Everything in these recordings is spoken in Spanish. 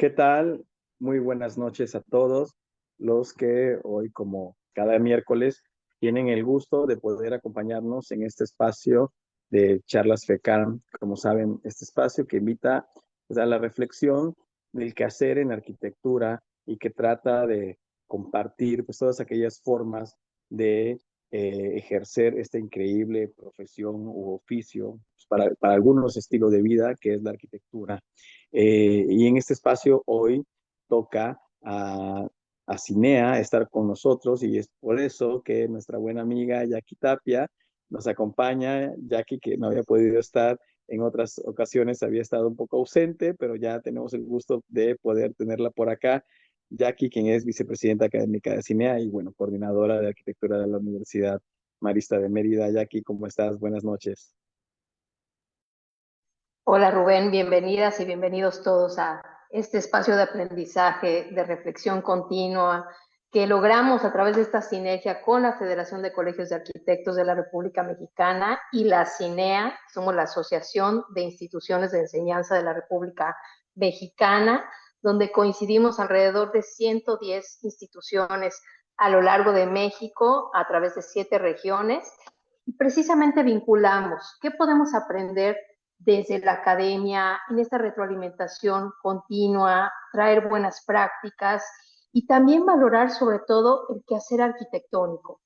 ¿Qué tal? Muy buenas noches a todos los que hoy, como cada miércoles, tienen el gusto de poder acompañarnos en este espacio de charlas FECAM. Como saben, este espacio que invita pues, a la reflexión del quehacer en arquitectura y que trata de compartir pues, todas aquellas formas de ejercer esta increíble profesión u oficio pues, para algunos estilos de vida que es la arquitectura. Y en este espacio hoy toca a Cinea estar con nosotros y es por eso que nuestra buena amiga Jackie Tapia nos acompaña. Jackie, que no había podido estar en otras ocasiones, había estado un poco ausente, pero ya tenemos el gusto de poder tenerla por acá. Jackie, quien es vicepresidenta académica de Cinea y, bueno, coordinadora de arquitectura de la Universidad Marista de Mérida. Jackie, ¿cómo estás? Buenas noches. Hola Rubén, bienvenidas y bienvenidos todos a este espacio de aprendizaje, de reflexión continua que logramos a través de esta sinergia con la Federación de Colegios de Arquitectos de la República Mexicana y la CINEA, somos la Asociación de Instituciones de Enseñanza de la República Mexicana, donde coincidimos alrededor de 110 instituciones a lo largo de México, a través de 7 regiones, y precisamente vinculamos qué podemos aprender desde la academia, en esta retroalimentación continua, traer buenas prácticas y también valorar sobre todo el quehacer arquitectónico.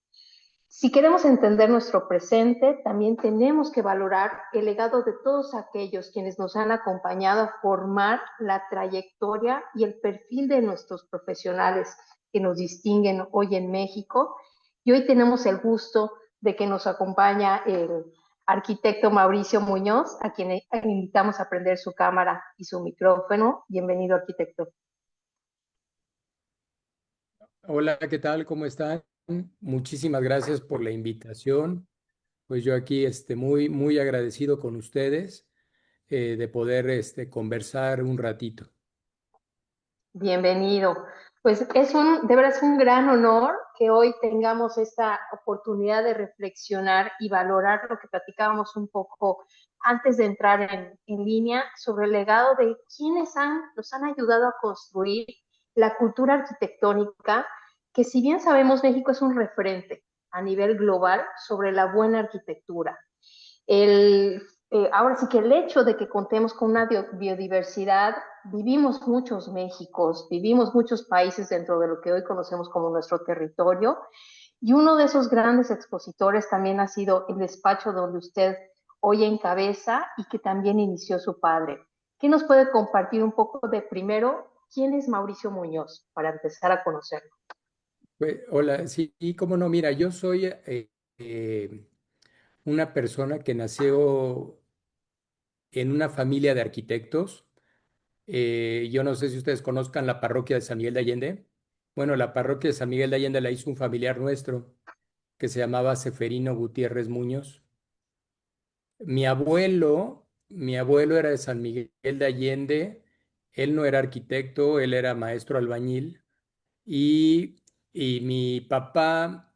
Si queremos entender nuestro presente, también tenemos que valorar el legado de todos aquellos quienes nos han acompañado a formar la trayectoria y el perfil de nuestros profesionales que nos distinguen hoy en México. Y hoy tenemos el gusto de que nos acompaña el arquitecto Mauricio Muñoz, a quien invitamos a prender su cámara y su micrófono. Bienvenido, arquitecto. Hola, ¿qué tal? ¿Cómo están? Muchísimas gracias por la invitación. Pues yo aquí muy agradecido con ustedes de poder conversar un ratito. Bienvenido. Pues de verdad es un gran honor que hoy tengamos esta oportunidad de reflexionar y valorar lo que platicábamos un poco antes de entrar en línea sobre el legado de quienes nos han ayudado a construir la cultura arquitectónica, que si bien sabemos México es un referente a nivel global sobre la buena arquitectura. Ahora sí que el hecho de que contemos con una biodiversidad, vivimos muchos Méxicos, vivimos muchos países dentro de lo que hoy conocemos como nuestro territorio, y uno de esos grandes expositores también ha sido el despacho donde usted hoy encabeza y que también inició su padre. ¿Qué nos puede compartir un poco de primero quién es Mauricio Muñoz para empezar a conocerlo? Pues, hola, sí, y cómo no, mira, yo soy eh, una persona que nació en una familia de arquitectos. Yo no sé si ustedes conozcan la parroquia de San Miguel de Allende. Bueno, la parroquia de San Miguel de Allende la hizo un familiar nuestro que se llamaba Seferino Gutiérrez Muñoz. Mi abuelo era de San Miguel de Allende. Él no era arquitecto, él era maestro albañil. Y, y mi papá,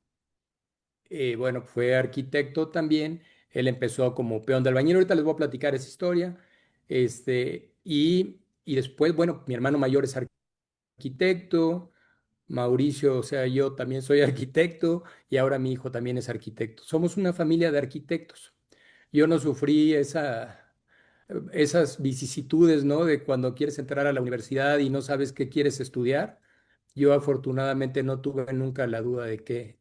bueno, fue arquitecto también. Él empezó como peón de albañil. Ahorita les voy a platicar esa historia. Y después, bueno, mi hermano mayor es arquitecto. Mauricio, o sea, yo también soy arquitecto y ahora mi hijo también es arquitecto. Somos una familia de arquitectos. Yo no sufrí esas vicisitudes, ¿no? De cuando quieres entrar a la universidad y no sabes qué quieres estudiar. Yo afortunadamente no tuve nunca la duda de qué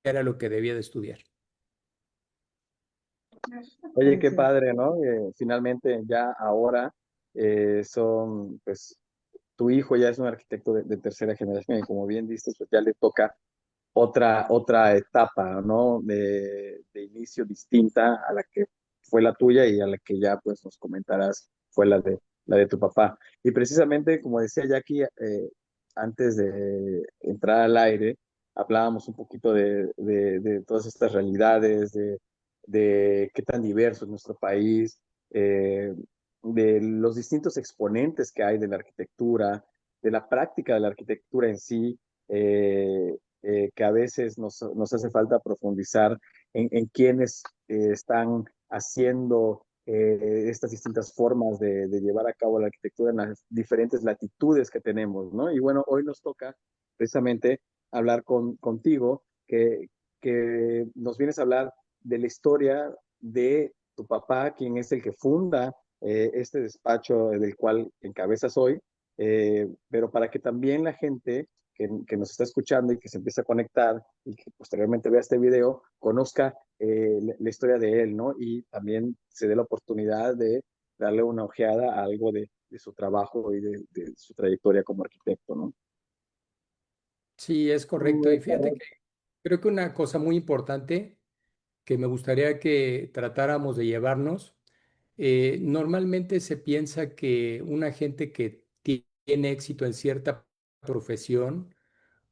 era lo que debía de estudiar. Oye, qué padre, ¿no? Finalmente ya ahora pues tu hijo ya es un arquitecto de tercera generación y como bien dices, pues ya le toca otra etapa, ¿no? De inicio distinta a la que fue la tuya y a la que ya pues nos comentarás fue la de tu papá. Y precisamente, como decía Jackie, antes de entrar al aire, hablábamos un poquito de todas estas realidades, de qué tan diverso es nuestro país, de los distintos exponentes que hay de la arquitectura, de la práctica de la arquitectura en sí. Que a veces nos hace falta profundizar en quienes están haciendo estas distintas formas de llevar a cabo la arquitectura en las diferentes latitudes que tenemos, ¿no? Y bueno, hoy nos toca precisamente hablar contigo, que nos vienes a hablar de la historia de tu papá, quien es el que funda este despacho del cual encabezas hoy, pero para que también la gente que nos está escuchando y que se empiece a conectar y que posteriormente vea este video, conozca la historia de él, ¿no? Y también se dé la oportunidad de darle una ojeada a algo de su trabajo y de su trayectoria como arquitecto, ¿no? Sí, es correcto. Y fíjate que creo que una cosa muy importante que me gustaría que tratáramos de llevarnos, normalmente se piensa que una gente que tiene éxito en cierta profesión,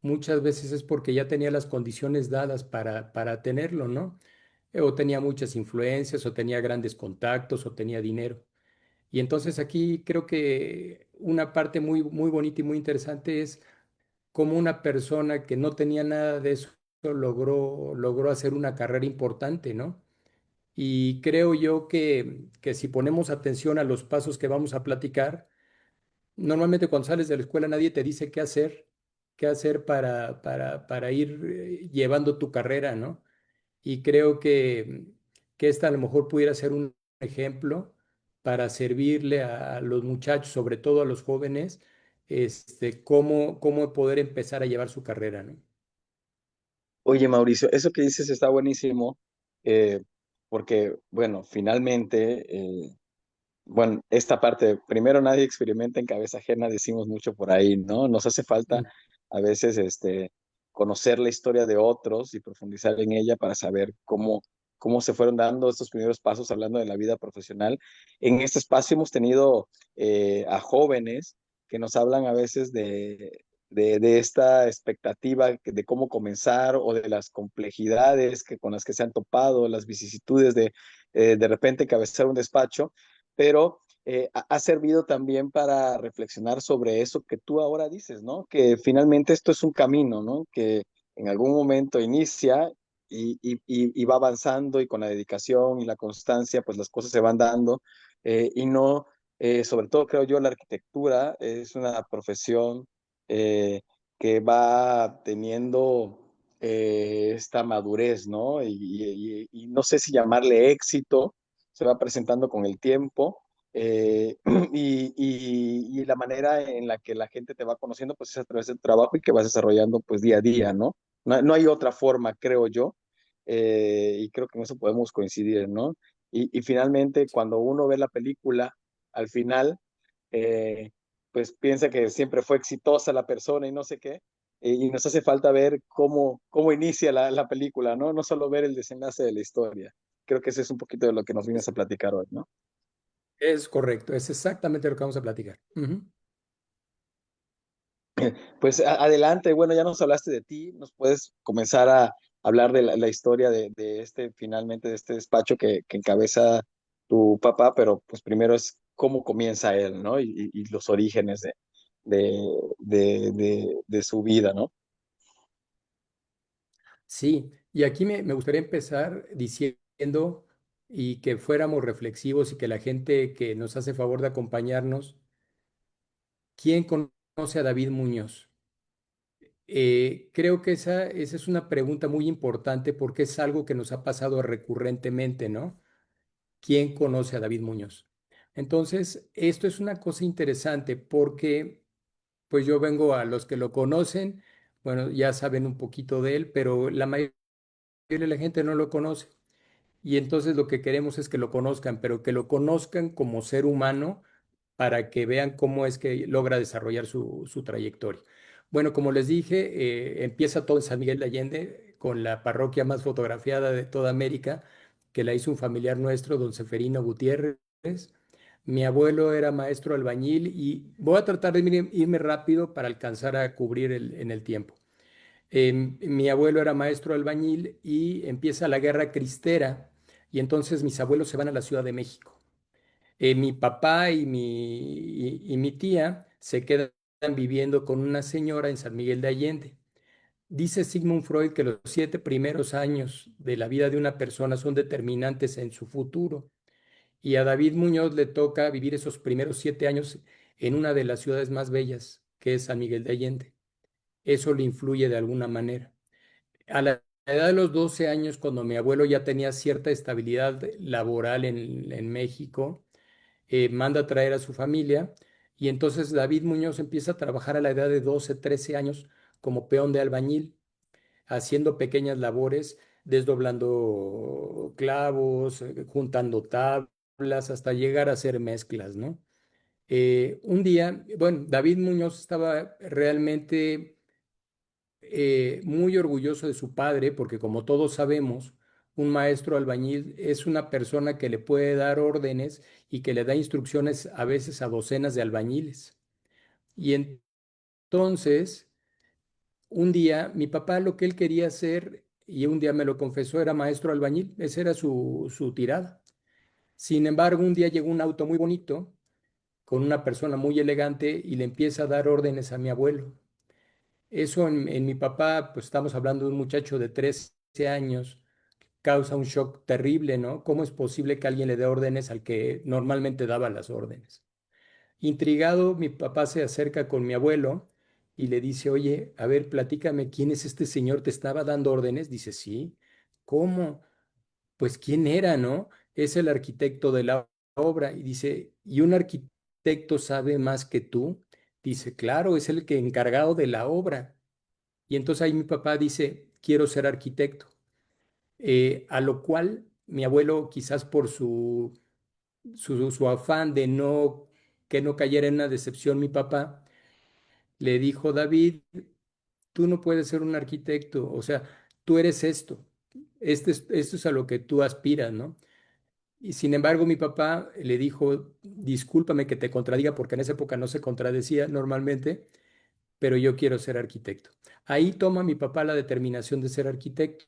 muchas veces es porque ya tenía las condiciones dadas para tenerlo, ¿no? O tenía muchas influencias, o tenía grandes contactos, o tenía dinero. Y entonces aquí creo que una parte muy, muy bonita y muy interesante es cómo una persona que no tenía nada de eso logró hacer una carrera importante, ¿no? Y creo yo que si ponemos atención a los pasos que vamos a platicar, normalmente cuando sales de la escuela nadie te dice qué hacer para ir llevando tu carrera, ¿no? Y creo que esta a lo mejor pudiera ser un ejemplo para servirle a los muchachos, sobre todo a los jóvenes, cómo poder empezar a llevar su carrera, ¿no? Oye, Mauricio, eso que dices está buenísimo, porque, bueno, finalmente, bueno, esta parte, primero nadie experimenta en cabeza ajena, decimos mucho por ahí, ¿no? Nos hace falta Mm. a veces conocer la historia de otros y profundizar en ella para saber cómo se fueron dando estos primeros pasos hablando de la vida profesional. En este espacio hemos tenido a jóvenes que nos hablan a veces de esta expectativa de cómo comenzar o de las complejidades con las que se han topado, las vicisitudes de repente cabezar un despacho, pero ha servido también para reflexionar sobre eso que tú ahora dices, ¿no? Que finalmente esto es un camino, ¿no? Que en algún momento inicia y va avanzando y con la dedicación y la constancia, pues las cosas se van dando y no, sobre todo creo yo, la arquitectura es una profesión eh, que va teniendo esta madurez, ¿no? Y no sé si llamarle éxito, se va presentando con el tiempo y la manera en la que la gente te va conociendo, pues es a través del trabajo y que vas desarrollando pues día a día, ¿no? No hay otra forma, creo yo, y creo que en eso podemos coincidir, ¿no? Y finalmente, cuando uno ve la película, al final, eh, pues piensa que siempre fue exitosa la persona y no sé qué, y nos hace falta ver cómo inicia la película, ¿no? No solo ver el desenlace de la historia. Creo que ese es un poquito de lo que nos vienes a platicar hoy, ¿no? Es correcto, es exactamente lo que vamos a platicar. Ujú. Pues adelante, bueno, ya nos hablaste de ti, nos puedes comenzar a hablar de la historia de finalmente, de este despacho que encabeza tu papá, pero pues primero es cómo comienza él, ¿no? Y los orígenes de su vida, ¿no? Sí, y aquí me gustaría empezar diciendo y que fuéramos reflexivos y que la gente que nos hace favor de acompañarnos, ¿quién conoce a David Muñoz? Creo que esa es una pregunta muy importante porque es algo que nos ha pasado recurrentemente, ¿no? ¿Quién conoce a David Muñoz? Entonces, esto es una cosa interesante porque, pues yo vengo a los que lo conocen, bueno, ya saben un poquito de él, pero la mayoría de la gente no lo conoce. Y entonces lo que queremos es que lo conozcan, pero que lo conozcan como ser humano para que vean cómo es que logra desarrollar su trayectoria. Bueno, como les dije, empieza todo en San Miguel de Allende con la parroquia más fotografiada de toda América, que la hizo un familiar nuestro, don Seferino Gutiérrez. Mi abuelo era maestro albañil y voy a tratar de irme rápido para alcanzar a cubrir en el tiempo. Mi abuelo era maestro albañil y empieza la guerra cristera y entonces mis abuelos se van a la Ciudad de México. Mi papá y mi tía se quedan viviendo con una señora en San Miguel de Allende. Dice Sigmund Freud que los 7 primeros años de la vida de una persona son determinantes en su futuro Y a David Muñoz le toca vivir esos primeros 7 años en una de las ciudades más bellas, que es San Miguel de Allende. Eso le influye de alguna manera. A la edad de los 12 años, cuando mi abuelo ya tenía cierta estabilidad laboral en México, manda a traer a su familia y entonces David Muñoz empieza a trabajar a la edad de 12, 13 años como peón de albañil, haciendo pequeñas labores, desdoblando clavos, juntando tablas, hasta llegar a hacer mezclas, ¿no? Un día, bueno, David Muñoz estaba realmente muy orgulloso de su padre, porque como todos sabemos, un maestro albañil es una persona que le puede dar órdenes y que le da instrucciones a veces a docenas de albañiles. Y entonces, un día, mi papá lo que él quería hacer, y un día me lo confesó, era maestro albañil, esa era su tirada. Sin embargo, un día llegó un auto muy bonito, con una persona muy elegante, y le empieza a dar órdenes a mi abuelo. Eso en mi papá, pues estamos hablando de un muchacho de 13 años, causa un shock terrible, ¿no? ¿Cómo es posible que alguien le dé órdenes al que normalmente daba las órdenes? Intrigado, mi papá se acerca con mi abuelo y le dice, oye, a ver, platícame, ¿quién es este señor? ¿Te estaba dando órdenes? Dice, sí. ¿Cómo? Pues, ¿quién era, no? Es el arquitecto de la obra. Y dice, ¿y un arquitecto sabe más que tú? Dice, claro, es el que encargado de la obra. Y entonces ahí mi papá dice, quiero ser arquitecto. A lo cual mi abuelo, quizás por su afán de que no cayera en una decepción mi papá, le dijo, David, tú no puedes ser un arquitecto, o sea, tú eres esto, esto es a lo que tú aspiras, ¿no? Y sin embargo, mi papá le dijo, discúlpame que te contradiga, porque en esa época no se contradecía normalmente, pero yo quiero ser arquitecto. Ahí toma mi papá la determinación de ser arquitecto.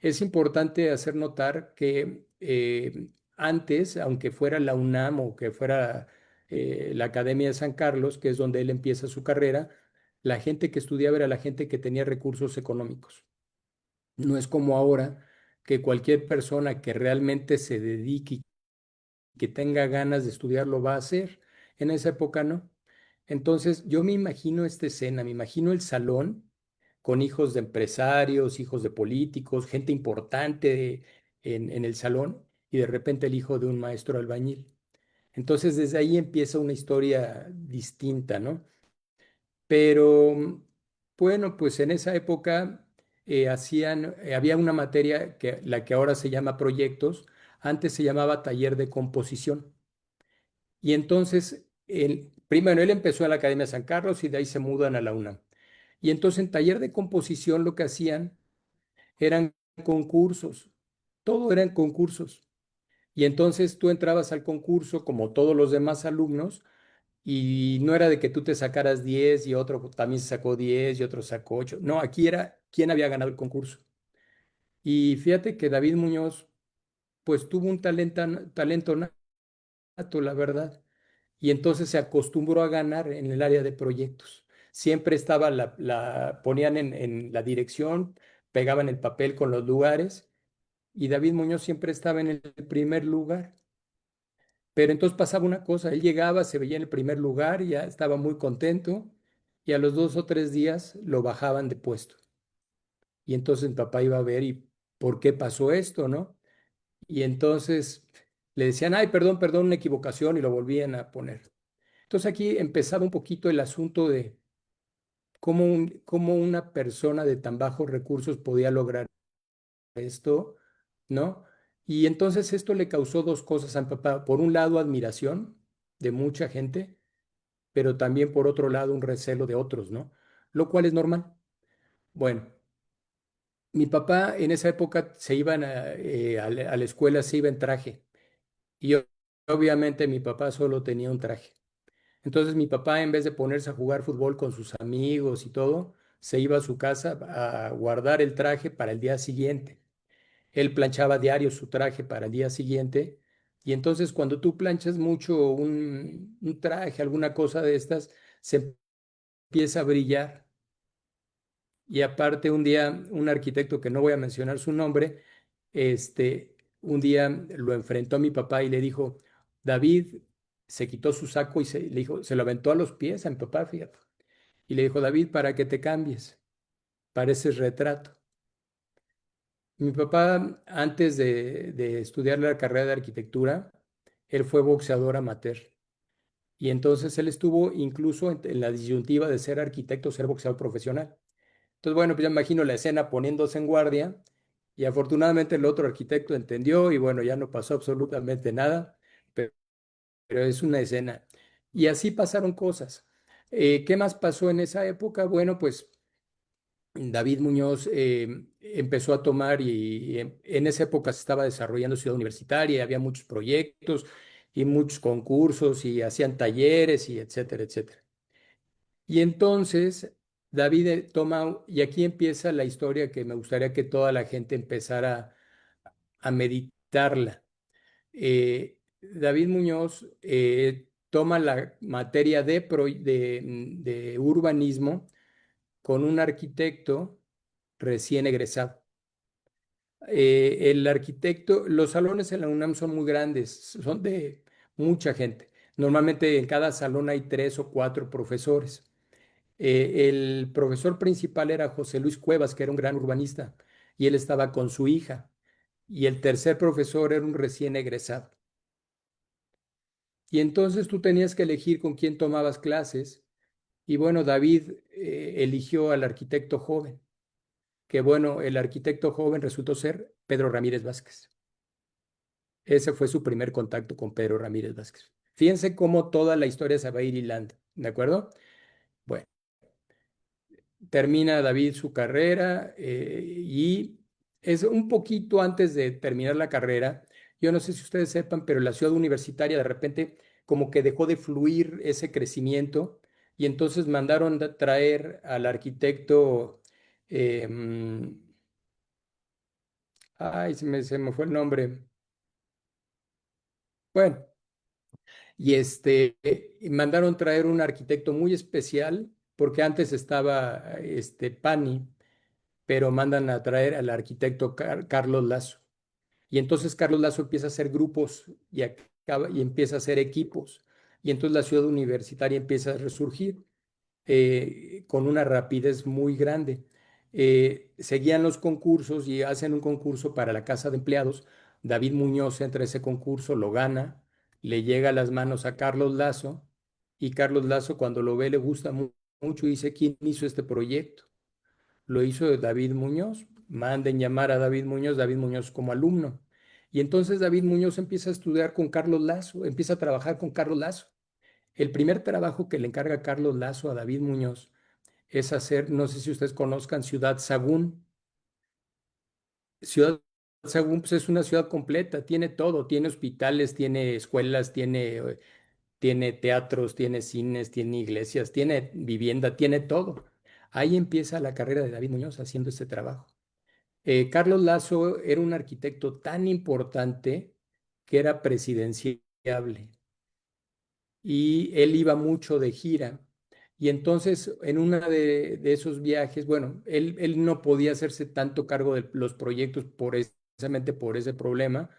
Es importante hacer notar que antes, aunque fuera la UNAM o que fuera la Academia de San Carlos, que es donde él empieza su carrera, la gente que estudiaba era la gente que tenía recursos económicos. No es como ahora que cualquier persona que realmente se dedique y que tenga ganas de estudiar lo va a hacer. En esa época no. Entonces yo me imagino esta escena, me imagino el salón con hijos de empresarios, hijos de políticos, gente importante en el salón y de repente el hijo de un maestro albañil. Entonces desde ahí empieza una historia distinta, ¿no? Pero bueno, pues en esa época había una materia que la que ahora se llama proyectos, antes se llamaba taller de composición. Y entonces, primero él empezó en la Academia de San Carlos y de ahí se mudan a la UNAM. Y entonces en taller de composición lo que hacían eran concursos, todo eran concursos. Y entonces tú entrabas al concurso como todos los demás alumnos y no era de que tú te sacaras 10 y otro también se sacó 10 y otro sacó 8. No, aquí era quién había ganado el concurso. Y fíjate que David Muñoz pues tuvo un talento nato, la verdad. Y entonces se acostumbró a ganar en el área de proyectos. Siempre estaba ponían en la dirección, pegaban el papel con los lugares y David Muñoz siempre estaba en el primer lugar. Pero entonces pasaba una cosa, él llegaba, se veía en el primer lugar, ya estaba muy contento y a los 2 o 3 días lo bajaban de puesto. Y entonces mi papá iba a ver y ¿por qué pasó esto, no? Y entonces le decían, ay, perdón, perdón, una equivocación y lo volvían a poner. Entonces aquí empezaba un poquito el asunto de cómo una persona de tan bajos recursos podía lograr esto, ¿no? Y entonces esto le causó dos cosas a mi papá. Por un lado, admiración de mucha gente, pero también por otro lado, un recelo de otros, ¿no? Lo cual es normal. Bueno, mi papá en esa época se iban a la escuela, se iba en traje. Y obviamente mi papá solo tenía un traje. Entonces mi papá, en vez de ponerse a jugar fútbol con sus amigos y todo, se iba a su casa a guardar el traje para el día siguiente. Él planchaba diario su traje para el día siguiente. Y entonces cuando tú planchas mucho un traje, alguna cosa de estas, se empieza a brillar. Y aparte un día un arquitecto que no voy a mencionar su nombre, este, un día lo enfrentó a mi papá y le dijo, David se quitó su saco y le dijo, se lo aventó a los pies a mi papá, fíjate. Y le dijo, David, para que te cambies, pareces retrato. Mi papá, antes de estudiar la carrera de arquitectura, él fue boxeador amateur. Y entonces él estuvo incluso en la disyuntiva de ser arquitecto o ser boxeador profesional. Entonces, bueno, pues ya imagino la escena poniéndose en guardia y afortunadamente el otro arquitecto entendió y bueno, ya no pasó absolutamente nada, pero, pero es una escena. Y así pasaron cosas. ¿Qué más pasó en esa época? Bueno, pues David Muñoz empezó a tomar y en esa época se estaba desarrollando Ciudad Universitaria, y había muchos proyectos y muchos concursos y hacían talleres y etcétera, etcétera. Y entonces David toma, y aquí empieza la historia que me gustaría que toda la gente empezara a meditarla. David Muñoz toma la materia de urbanismo con un arquitecto recién egresado. El arquitecto, los salones en la UNAM son muy grandes, son de mucha gente. Normalmente en cada salón hay 3 o 4 profesores. El profesor principal era José Luis Cuevas, que era un gran urbanista, y él estaba con su hija. Y el tercer profesor era un recién egresado. Y entonces tú tenías que elegir con quién tomabas clases. Y bueno, David eligió al arquitecto joven, que bueno, el arquitecto joven resultó ser Pedro Ramírez Vázquez. Ese fue su primer contacto con Pedro Ramírez Vázquez. Fíjense cómo toda la historia se va a ir hilando, ¿de acuerdo? Bueno, termina David su carrera y es un poquito antes de terminar la carrera. Yo no sé si ustedes sepan, pero la ciudad universitaria de repente como que dejó de fluir ese crecimiento y entonces mandaron a traer al arquitecto, eh, mm, ay, se me fue el nombre. Bueno, y mandaron traer un arquitecto muy especial porque antes estaba Pani, pero mandan a traer al arquitecto Carlos Lazo. Y entonces Carlos Lazo empieza a hacer grupos y empieza a hacer equipos. Y entonces la ciudad universitaria empieza a resurgir con una rapidez muy grande. Seguían los concursos y hacen un concurso para la Casa de Empleados. David Muñoz entra a ese concurso, lo gana, le llega a las manos a Carlos Lazo y Carlos Lazo cuando lo ve le gusta mucho y dice, ¿quién hizo este proyecto? Lo hizo David Muñoz, manden llamar a David Muñoz como alumno. Y entonces David Muñoz empieza a estudiar con Carlos Lazo, empieza a trabajar con Carlos Lazo. El primer trabajo que le encarga Carlos Lazo a David Muñoz es hacer, no sé si ustedes conozcan Ciudad Sagún. Ciudad Sagún pues, es una ciudad completa, tiene todo, tiene hospitales, tiene escuelas, tiene teatros, tiene cines, tiene iglesias, tiene vivienda, tiene todo. Ahí empieza la carrera de David Muñoz haciendo este trabajo. Carlos Lazo era un arquitecto tan importante que era presidenciable y él iba mucho de gira. Y entonces en una de esos viajes, bueno, él no podía hacerse tanto cargo de los proyectos precisamente por ese problema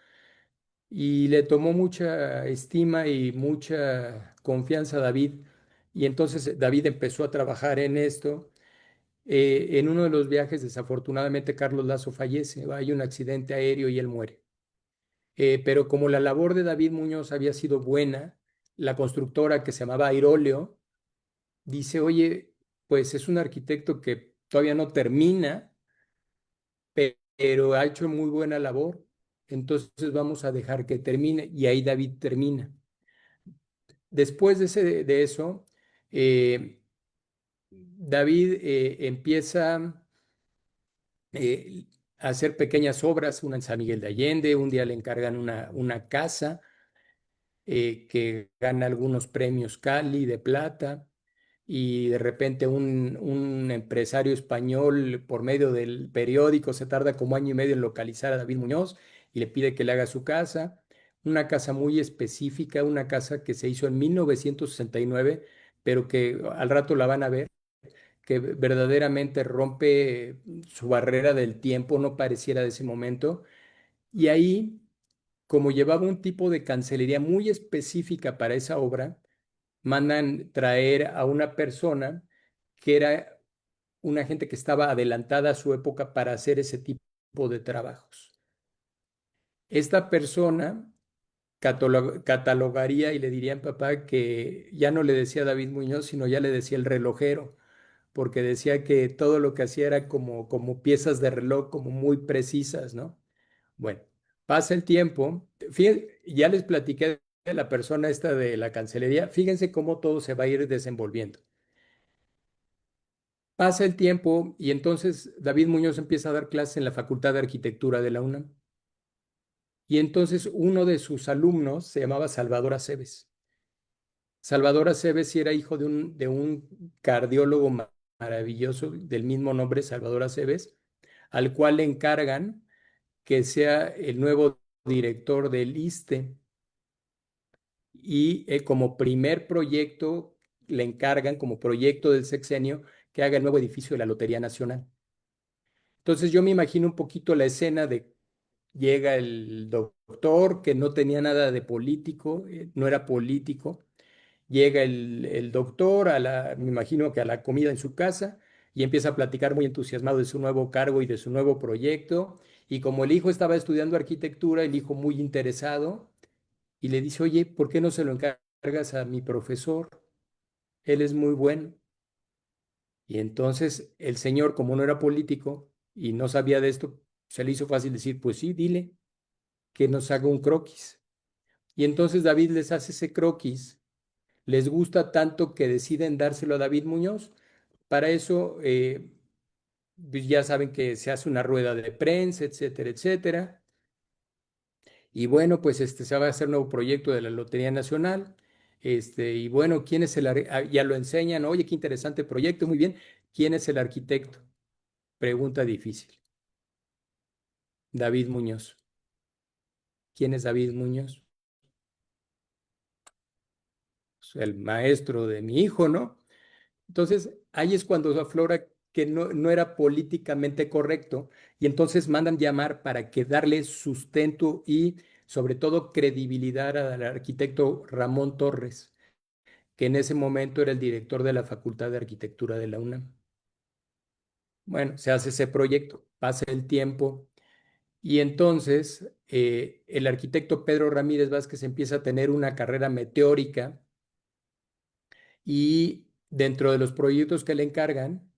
y le tomó mucha estima y mucha confianza a David. Y entonces David empezó a trabajar en esto. En uno de los viajes, desafortunadamente, Carlos Lazo fallece, hay un accidente aéreo y él muere. Pero como la labor de David Muñoz había sido buena, la constructora que se llamaba Airoleo dice, oye, pues es un arquitecto que todavía no termina, pero ha hecho muy buena labor, entonces vamos a dejar que termine y ahí David termina. Después de eso, eh, David empieza eh, a hacer pequeñas obras, una en San Miguel de Allende, un día le encargan una casa que gana algunos premios Cali de plata y de repente un empresario español por medio del periódico se tarda como año y medio en localizar a David Muñoz y le pide que le haga su casa, una casa muy específica, una casa que se hizo en 1969, pero que al rato la van a ver, que verdaderamente rompe su barrera del tiempo, no pareciera de ese momento. Y ahí como llevaba un tipo de cancelería muy específica para esa obra, mandan traer a una persona que era una gente que estaba adelantada a su época para hacer ese tipo de trabajos. Esta persona catalogaría y le diría a papá que ya no le decía David Muñoz, sino ya le decía el relojero, porque decía que todo lo que hacía era como piezas de reloj, como muy precisas, ¿no? Bueno, pasa el tiempo, fíjense, ya les platiqué de la persona esta de la cancelería, fíjense cómo todo se va a ir desenvolviendo. Pasa el tiempo y entonces David Muñoz empieza a dar clases en la Facultad de Arquitectura de la UNAM. Y entonces uno de sus alumnos se llamaba Salvador Aceves. Salvador Aceves sí era hijo de un cardiólogo maravilloso del mismo nombre, Salvador Aceves, al cual le encargan que sea el nuevo director del ISSSTE y como primer proyecto le encargan como proyecto del sexenio que haga el nuevo edificio de la Lotería Nacional. Entonces yo me imagino un poquito la escena de llega el doctor que no tenía nada de político, no era político. Llega el doctor me imagino que a la comida en su casa y empieza a platicar muy entusiasmado de su nuevo cargo y de su nuevo proyecto. Y como el hijo estaba estudiando arquitectura, el hijo muy interesado, y le dice, oye, ¿por qué no se lo encargas a mi profesor? Él es muy bueno. Y entonces el señor, como no era político y no sabía de esto, se le hizo fácil decir, pues sí, dile que nos haga un croquis. Y entonces David les hace ese croquis, les gusta tanto que deciden dárselo a David Muñoz. Para eso, pues ya saben que se hace una rueda de prensa, etcétera, etcétera. Y bueno, pues se va a hacer un nuevo proyecto de la Lotería Nacional. Y bueno, ¿quién es ya lo enseñan, oye, qué interesante proyecto, muy bien. ¿Quién es el arquitecto? Pregunta difícil. David Muñoz. ¿Quién es David Muñoz? Pues, el maestro de mi hijo, ¿no? Entonces, ahí es cuando aflora que no era políticamente correcto y entonces mandan llamar para que darle sustento y sobre todo credibilidad al arquitecto Ramón Torres, que en ese momento era el director de la Facultad de Arquitectura de la UNAM. Bueno, se hace ese proyecto, pasa el tiempo y entonces el arquitecto Pedro Ramírez Vázquez empieza a tener una carrera meteórica y dentro de los proyectos que le encargan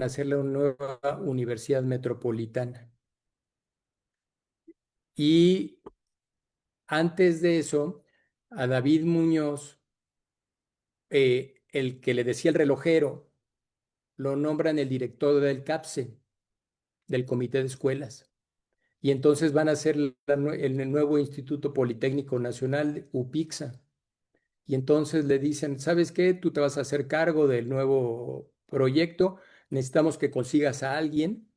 hacerle una nueva universidad metropolitana. Y antes de eso, a David Muñoz, el que le decía el relojero, lo nombran el director del CAPSE, del Comité de Escuelas. Y entonces van a hacer el nuevo Instituto Politécnico Nacional, UPIXA. Y entonces le dicen, ¿sabes qué? Tú te vas a hacer cargo del nuevo proyecto, necesitamos que consigas a alguien.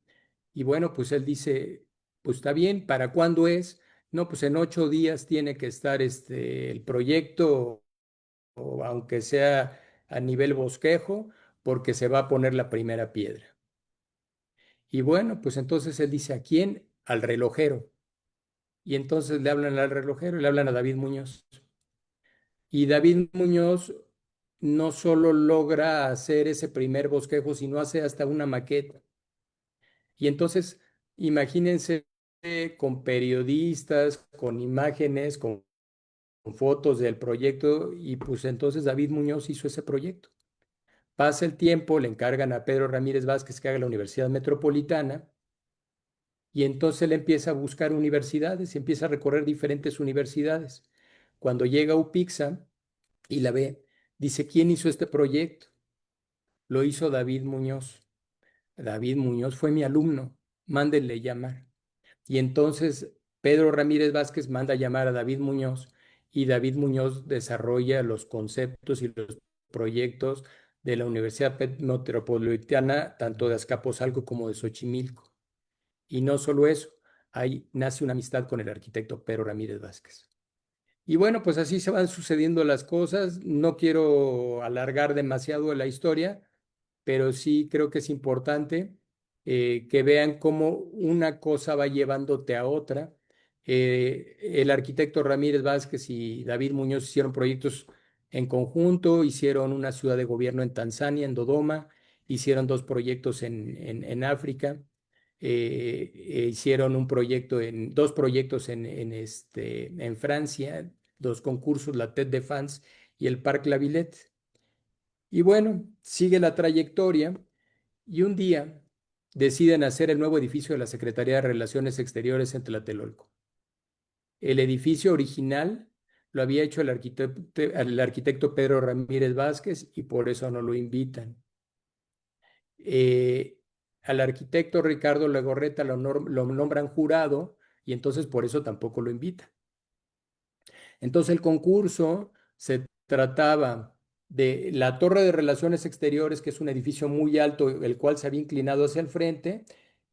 Y bueno, pues él dice, pues está bien, ¿para cuándo es? No, pues en 8 días tiene que estar el proyecto, o aunque sea a nivel bosquejo, porque se va a poner la primera piedra. Y bueno, pues entonces él dice, ¿a quién? Al relojero. Y entonces le hablan al relojero y le hablan a David Muñoz. Y David Muñoz no solo logra hacer ese primer bosquejo, sino hace hasta una maqueta. Y entonces, imagínense con periodistas, con imágenes, con fotos del proyecto, y pues entonces David Muñoz hizo ese proyecto. Pasa el tiempo, le encargan a Pedro Ramírez Vázquez que haga la Universidad Metropolitana, y entonces él empieza a buscar universidades y empieza a recorrer diferentes universidades. Cuando llega a UPIXA y la ve, dice, ¿quién hizo este proyecto? Lo hizo David Muñoz. David Muñoz fue mi alumno, mándenle llamar. Y entonces Pedro Ramírez Vázquez manda a llamar a David Muñoz y David Muñoz desarrolla los conceptos y los proyectos de la Universidad Metropolitana, tanto de Azcapotzalco como de Xochimilco. Y no solo eso, ahí nace una amistad con el arquitecto Pedro Ramírez Vázquez. Y bueno, pues así se van sucediendo las cosas. No quiero alargar demasiado la historia, pero sí creo que es importante que vean cómo una cosa va llevándote a otra. El arquitecto Ramírez Vázquez y David Muñoz hicieron proyectos en conjunto, hicieron una ciudad de gobierno en Tanzania, en Dodoma, hicieron dos proyectos en África, hicieron dos proyectos en Francia, dos concursos, la Tête de France y el Parc La Villette. Y bueno, sigue la trayectoria y un día deciden hacer el nuevo edificio de la Secretaría de Relaciones Exteriores en Tlatelolco. El edificio original lo había hecho el arquitecto Pedro Ramírez Vázquez y por eso no lo invitan. Eh, Al arquitecto Ricardo Legorreta lo nombran jurado y entonces por eso tampoco lo invitan. Entonces el concurso se trataba de la Torre de Relaciones Exteriores, que es un edificio muy alto, el cual se había inclinado hacia el frente,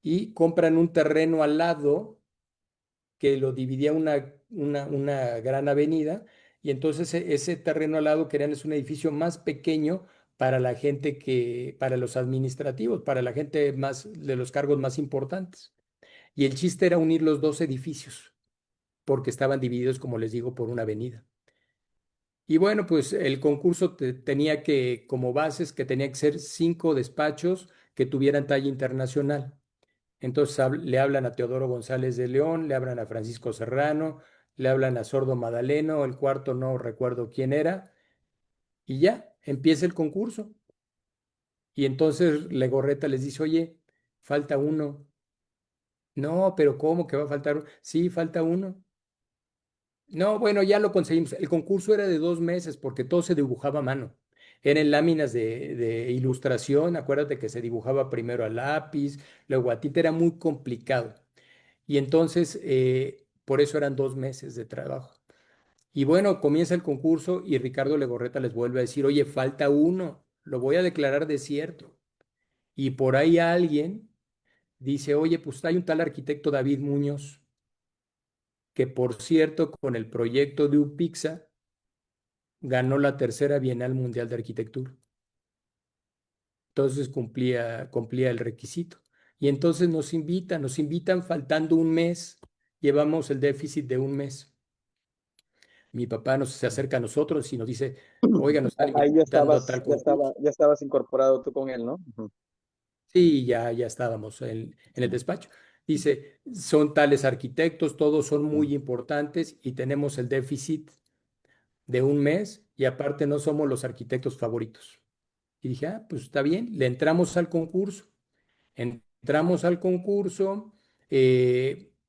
y compran un terreno al lado que lo dividía una gran avenida, y entonces ese terreno al lado querían es un edificio más pequeño para la gente para los administrativos, para la gente más de los cargos más importantes. Y el chiste era unir los dos edificios, porque estaban divididos, como les digo, por una avenida. Y bueno, pues el concurso tenía como bases, que tenía que ser 5 despachos que tuvieran talla internacional. Entonces le hablan a Teodoro González de León, le hablan a Francisco Serrano, le hablan a Sordo Madaleno, el cuarto no recuerdo quién era, y ya empieza el concurso. Y entonces Legorreta les dice, oye, falta uno. No, pero ¿cómo que va a faltar uno? Sí, falta uno. No, bueno, ya lo conseguimos. El concurso era de 2 meses porque todo se dibujaba a mano. Eran láminas de ilustración, acuérdate que se dibujaba primero a lápiz, luego a tinta, era muy complicado. Y entonces, por eso eran 2 meses de trabajo. Y bueno, comienza el concurso y Ricardo Legorreta les vuelve a decir, oye, falta uno, lo voy a declarar desierto. Y por ahí alguien dice, oye, pues hay un tal arquitecto David Muñoz, que por cierto, con el proyecto de UPIXA, ganó la tercera Bienal Mundial de Arquitectura. Entonces cumplía el requisito. Y entonces nos invitan faltando un mes, llevamos el déficit de un mes. Mi papá se acerca a nosotros y nos dice, oiga, nos están Ahí ya invitando a tal concurso. ya estabas incorporado tú con él, ¿no? Ujú. Sí, ya estábamos en el despacho. Dice, son tales arquitectos, todos son muy importantes y tenemos el déficit de un mes y aparte no somos los arquitectos favoritos. Y dije, pues está bien, le entramos al concurso. Entramos al concurso.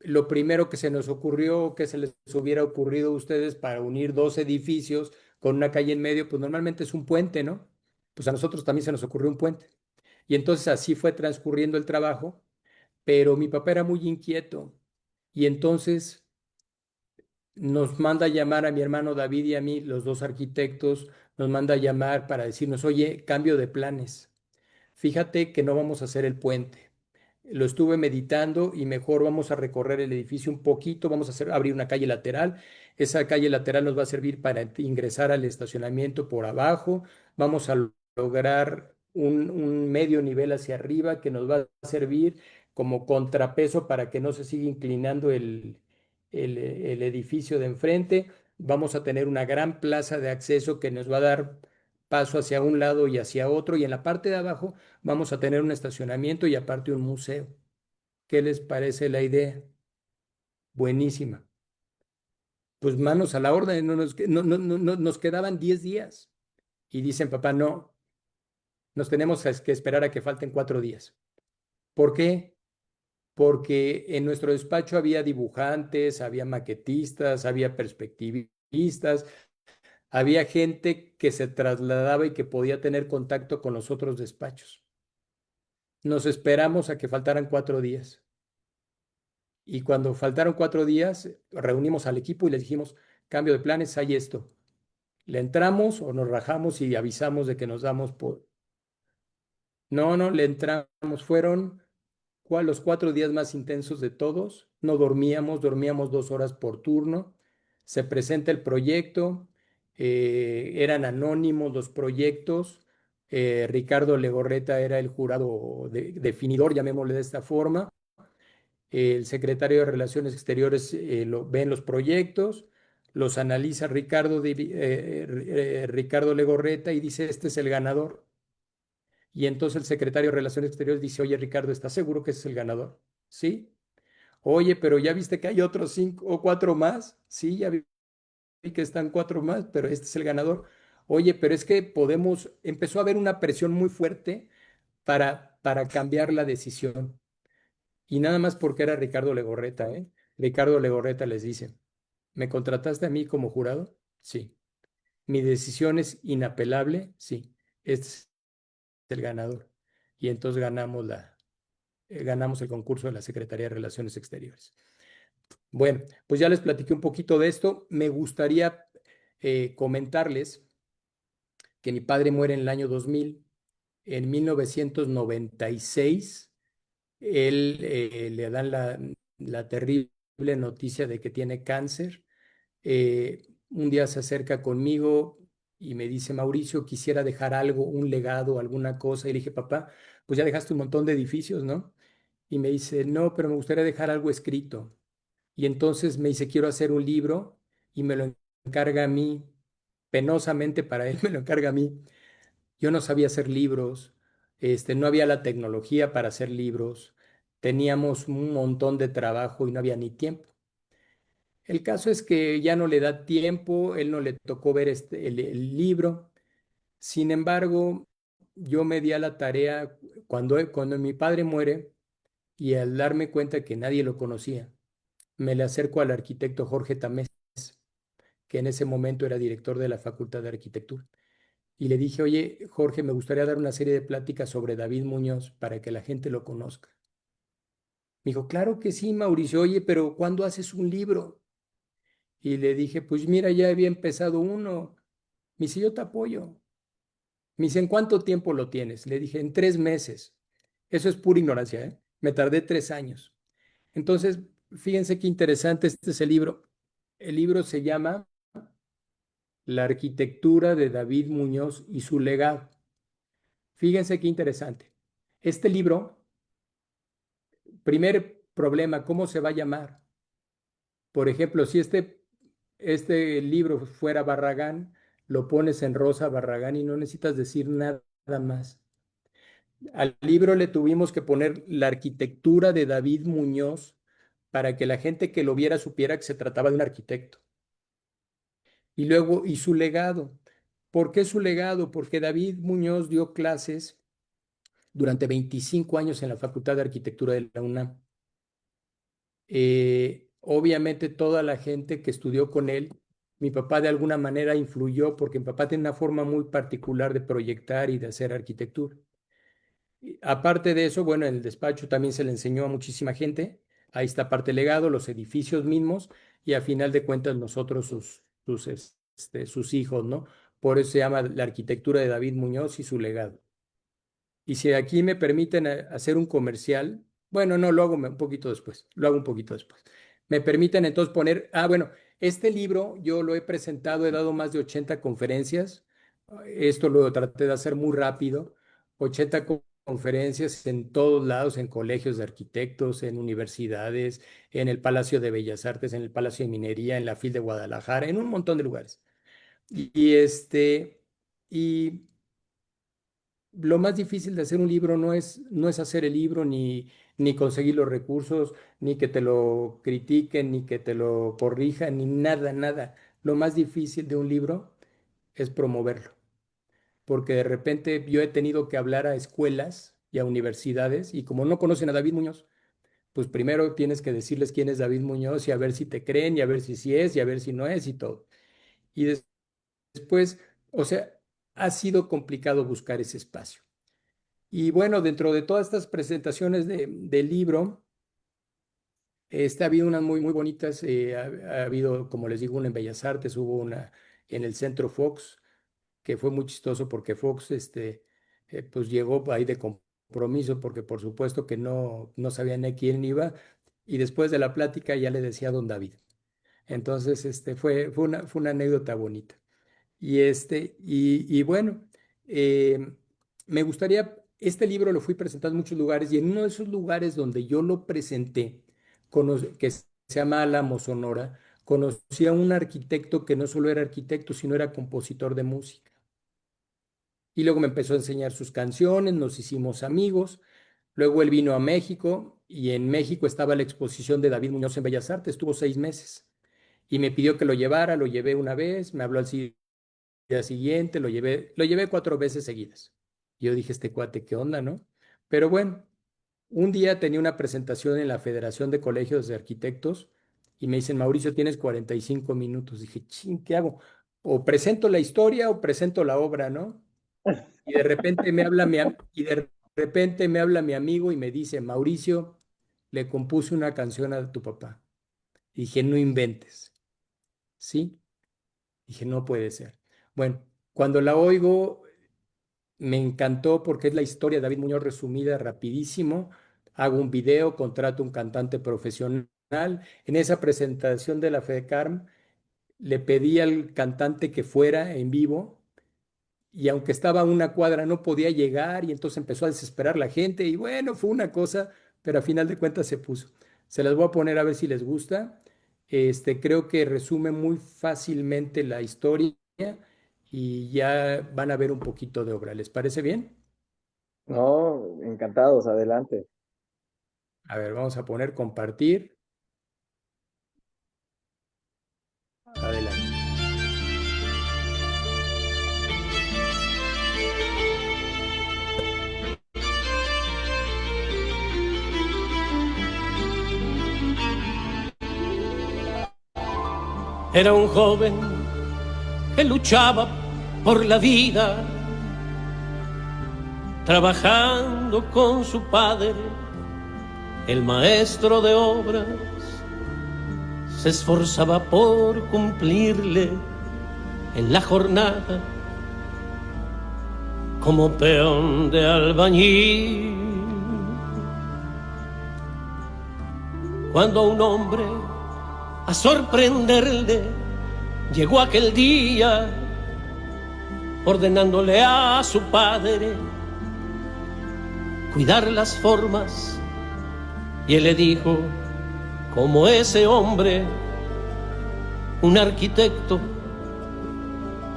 Lo primero que se nos ocurrió, que se les hubiera ocurrido a ustedes para unir dos edificios con una calle en medio, pues normalmente es un puente, ¿no? Pues a nosotros también se nos ocurrió un puente. Y entonces así fue transcurriendo el trabajo, pero mi papá era muy inquieto y entonces nos manda a llamar a mi hermano David y a mí, los dos arquitectos, nos manda a llamar para decirnos, oye, cambio de planes. Fíjate que no vamos a hacer el puente. Lo estuve meditando y mejor vamos a recorrer el edificio un poquito, vamos a abrir una calle lateral. Esa calle lateral nos va a servir para ingresar al estacionamiento por abajo. Vamos a lograr un medio nivel hacia arriba que nos va a servir como contrapeso para que no se siga inclinando el edificio de enfrente. Vamos a tener una gran plaza de acceso que nos va a dar paso hacia un lado y hacia otro. Y en la parte de abajo vamos a tener un estacionamiento y aparte un museo. ¿Qué les parece la idea? Buenísima. Pues manos a la orden, nos quedaban 10 días. Y dicen, papá, no, nos tenemos que esperar a que falten 4 días. ¿Por qué? Porque en nuestro despacho había dibujantes, había maquetistas, había perspectivistas, había gente que se trasladaba y que podía tener contacto con los otros despachos. Nos esperamos a que faltaran 4 días. Y cuando faltaron 4 días, reunimos al equipo y les dijimos, cambio de planes, hay esto. ¿Le entramos o nos rajamos y avisamos de que nos damos por... No, no, le entramos. Fueron los 4 días más intensos de todos. No dormíamos 2 horas por turno. Se presenta el proyecto. Eran anónimos los proyectos. Ricardo Legorreta era el jurado definidor, llamémosle de esta forma. El secretario de Relaciones Exteriores ven los proyectos, los analiza Ricardo Legorreta y dice, este es el ganador. Y entonces el secretario de Relaciones Exteriores dice, oye, Ricardo, ¿estás seguro que ese es el ganador? Sí. Oye, pero ya viste que hay otros 5 o 4 más. Sí, ya vi que están 4 más, pero este es el ganador. Oye, pero es que empezó a haber una presión muy fuerte para cambiar la decisión. Y nada más porque era Ricardo Legorreta, ¿eh? Ricardo Legorreta les dice, ¿me contrataste a mí como jurado? Sí. ¿Mi decisión es inapelable? Sí. Este es el ganador. Y entonces ganamos el concurso de la Secretaría de Relaciones Exteriores. Bueno, pues ya les platiqué un poquito de esto. Me gustaría comentarles que mi padre muere en el año 2000. En 1996, él le dan la terrible noticia de que tiene cáncer. Un día se acerca conmigo y me dice, Mauricio, quisiera dejar algo, un legado, alguna cosa. Y le dije, papá, pues ya dejaste un montón de edificios, ¿no? Y me dice, no, pero me gustaría dejar algo escrito. Y entonces me dice, quiero hacer un libro y me lo encarga a mí, penosamente para él, me lo encarga a mí. Yo no sabía hacer libros, no había la tecnología para hacer libros, teníamos un montón de trabajo y no había ni tiempo. El caso es que ya no le da tiempo, él no le tocó ver el libro. Sin embargo, yo me di a la tarea cuando mi padre muere y al darme cuenta que nadie lo conocía, me le acerco al arquitecto Jorge Tamés, que en ese momento era director de la Facultad de Arquitectura. Y le dije, oye, Jorge, me gustaría dar una serie de pláticas sobre David Muñoz para que la gente lo conozca. Me dijo, claro que sí, Mauricio, oye, pero ¿cuándo haces un libro? Y le dije, pues mira, ya había empezado uno. Me dice, yo te apoyo. Me dice, ¿en cuánto tiempo lo tienes? Le dije, en 3 meses. Eso es pura ignorancia, ¿eh? Me tardé 3 años. Entonces, fíjense qué interesante este es el libro. El libro se llama La arquitectura de David Muñoz y su legado. Fíjense qué interesante. Este libro, primer problema, ¿cómo se va a llamar? Por ejemplo, si este libro fuera Barragán, lo pones en rosa Barragán y no necesitas decir nada más. Al libro le tuvimos que poner la arquitectura de David Muñoz para que la gente que lo viera supiera que se trataba de un arquitecto. Y luego, y su legado. ¿Por qué su legado? Porque David Muñoz dio clases durante 25 años en la Facultad de Arquitectura de la UNAM. Obviamente toda la gente que estudió con él, mi papá de alguna manera influyó porque mi papá tiene una forma muy particular de proyectar y de hacer arquitectura. Aparte de eso, bueno, en el despacho también se le enseñó a muchísima gente. Ahí está parte legado, los edificios mismos y a final de cuentas nosotros sus hijos, ¿no? Por eso se llama la arquitectura de David Muñoz y su legado. Y si aquí me permiten hacer un comercial, bueno, no, lo hago un poquito después, lo hago un poquito después. Me permiten entonces poner, bueno, este libro yo lo he presentado, he dado más de 80 conferencias, esto lo traté de hacer muy rápido, 80 conferencias en todos lados, en colegios de arquitectos, en universidades, en el Palacio de Bellas Artes, en el Palacio de Minería, en la FIL de Guadalajara, en un montón de lugares. Y lo más difícil de hacer un libro no es hacer el libro, ni conseguir los recursos, ni que te lo critiquen, ni que te lo corrijan, ni nada, nada. Lo más difícil de un libro es promoverlo, porque de repente yo he tenido que hablar a escuelas y a universidades, y como no conocen a David Muñoz, pues primero tienes que decirles quién es David Muñoz y a ver si te creen, y a ver si sí es, y a ver si no es, y todo. Y después, o sea, ha sido complicado buscar ese espacio. Y bueno, dentro de todas estas presentaciones del libro, ha habido unas muy, muy bonitas. Ha habido, como les digo, una en Bellas Artes, hubo una en el Centro Fox, que fue muy chistoso porque Fox, pues llegó ahí de compromiso, porque por supuesto que no sabían a quién iba. Y después de la plática ya le decía a don David. Entonces, fue una anécdota bonita. Y bueno, me gustaría, este libro lo fui presentando en muchos lugares y en uno de esos lugares donde yo lo presenté, que se llama Álamo, Sonora, conocí a un arquitecto que no solo era arquitecto, sino era compositor de música. Y luego me empezó a enseñar sus canciones, nos hicimos amigos. Luego él vino a México y en México estaba la exposición de David Muñoz en Bellas Artes, estuvo 6 meses. Y me pidió que lo llevara, lo llevé una vez, me habló al día siguiente, lo llevé 4 veces seguidas. Y yo dije, este cuate, ¿qué onda, no? Pero bueno, un día tenía una presentación en la Federación de Colegios de Arquitectos y me dicen, Mauricio, tienes 45 minutos. Dije, ching, ¿qué hago? O presento la historia o presento la obra, ¿no? Y de repente me habla mi amigo y me dice, Mauricio, le compuse una canción a tu papá. Y dije, no inventes. ¿Sí? Dije, no puede ser. Bueno, cuando la oigo, me encantó porque es la historia de David Muñoz resumida rapidísimo. Hago un video, contrato un cantante profesional. En esa presentación de la FEDECARM, le pedí al cantante que fuera en vivo y aunque estaba a una cuadra no podía llegar y entonces empezó a desesperar la gente y bueno, fue una cosa, pero a final de cuentas se puso. Se las voy a poner a ver si les gusta. Creo que resume muy fácilmente la historia y ya van a ver un poquito de obra. ¿Les parece bien? No, encantados, adelante. A ver, vamos a poner compartir. Adelante. Era un joven que luchaba por la vida, trabajando con su padre, el maestro de obras. Se esforzaba por cumplirle en la jornada como peón de albañil. Cuando un hombre a sorprenderle llegó aquel día, ordenándole a su padre cuidar las formas, y él le dijo, como ese hombre, un arquitecto,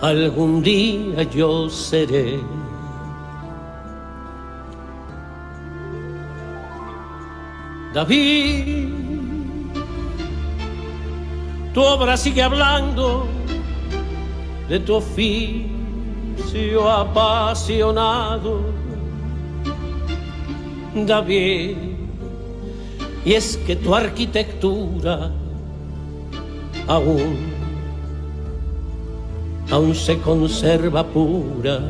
algún día yo seré. David, tu obra sigue hablando de tu oficio apasionado, David, y es que tu arquitectura aún se conserva pura.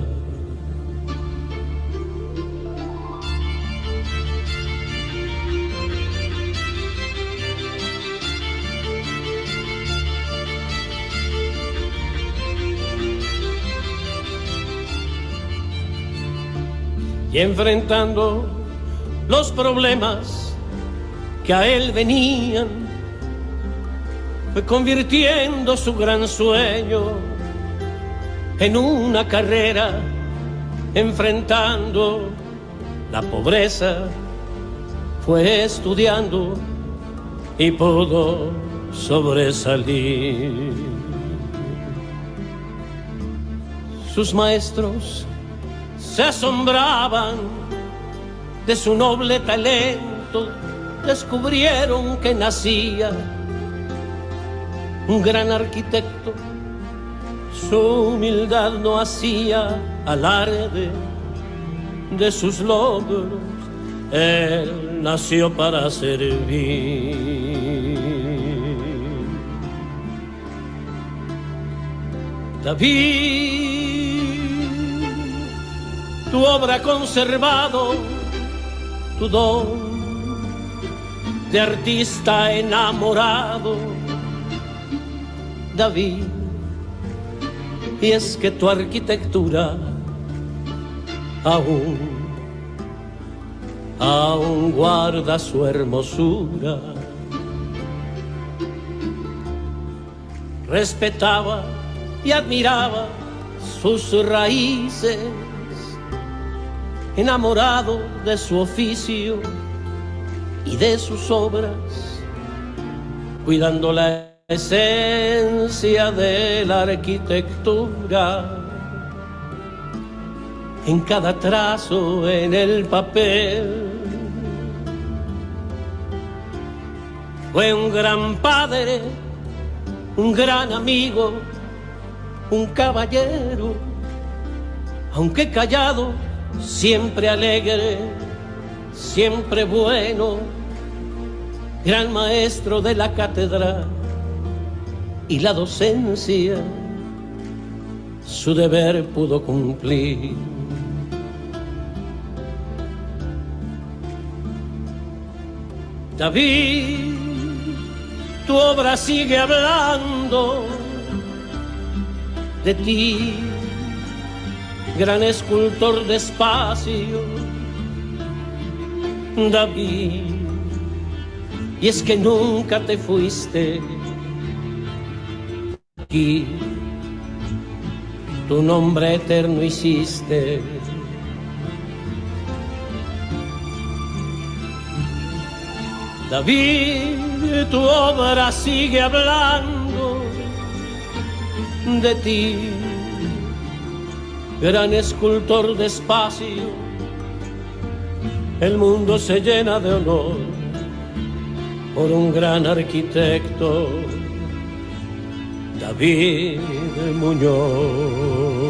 Y enfrentando los problemas que a él venían, fue convirtiendo su gran sueño en una carrera, enfrentando la pobreza, fue estudiando y pudo sobresalir. Sus maestros se asombraban de su noble talento, descubrieron que nacía un gran arquitecto. Su humildad no hacía alarde de sus logros, él nació para servir. David, tu obra ha conservado tu don de artista enamorado, David, y es que tu arquitectura aún guarda su hermosura. Respetaba y admiraba sus raíces, enamorado de su oficio y de sus obras, cuidando la esencia de la arquitectura. En cada trazo en el papel fue un gran padre, un gran amigo, un caballero, aunque callado, siempre alegre, siempre bueno, gran maestro de la cátedra y la docencia, su deber pudo cumplir. David, tu obra sigue hablando de ti, gran escultor de espacio, David, y es que nunca te fuiste, aquí tu nombre eterno hiciste. David, tu obra sigue hablando de ti, gran escultor de espacio, el mundo se llena de honor por un gran arquitecto, David Muñoz.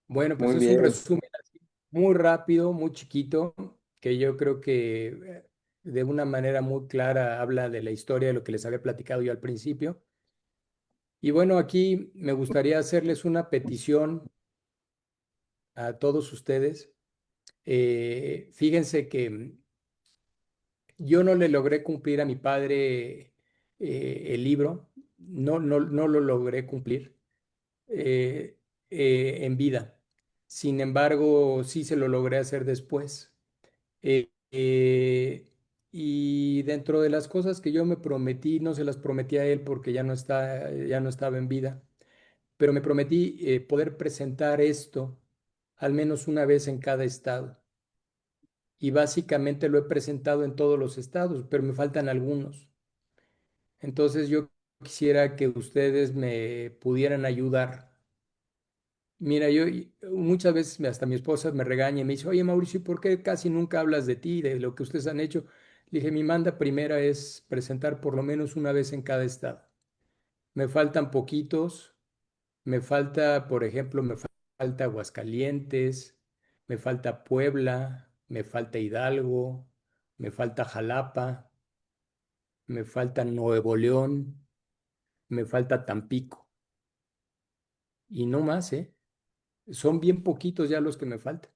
Bueno, pues Muy es un bien. resumen así, muy rápido, muy chiquito, que yo creo que de una manera muy clara habla de la historia de lo que les había platicado yo al principio. Y bueno, aquí me gustaría hacerles una petición a todos ustedes. Fíjense que yo no le logré cumplir a mi padre el libro, no lo logré cumplir eh, en vida. Sin embargo, sí se lo logré hacer después. Eh, eh, y dentro de las cosas que yo me prometí, no se las prometí a él porque ya no estaba en vida, pero me prometí poder presentar esto al menos una vez en cada estado. Y básicamente lo he presentado en todos los estados, pero me faltan algunos. Entonces yo quisiera que ustedes me pudieran ayudar. Mira, muchas veces hasta mi esposa me regaña y me dice, oye Mauricio, ¿por qué casi nunca hablas de ti, de lo que ustedes han hecho? Le dije, mi manda primera es presentar por lo menos una vez en cada estado. Me faltan poquitos, me falta, por ejemplo, falta Aguascalientes, me falta Puebla, me falta Hidalgo, me falta Jalapa, me falta Nuevo León, me falta Tampico. Y no más, ¿eh? Son bien poquitos ya los que me faltan.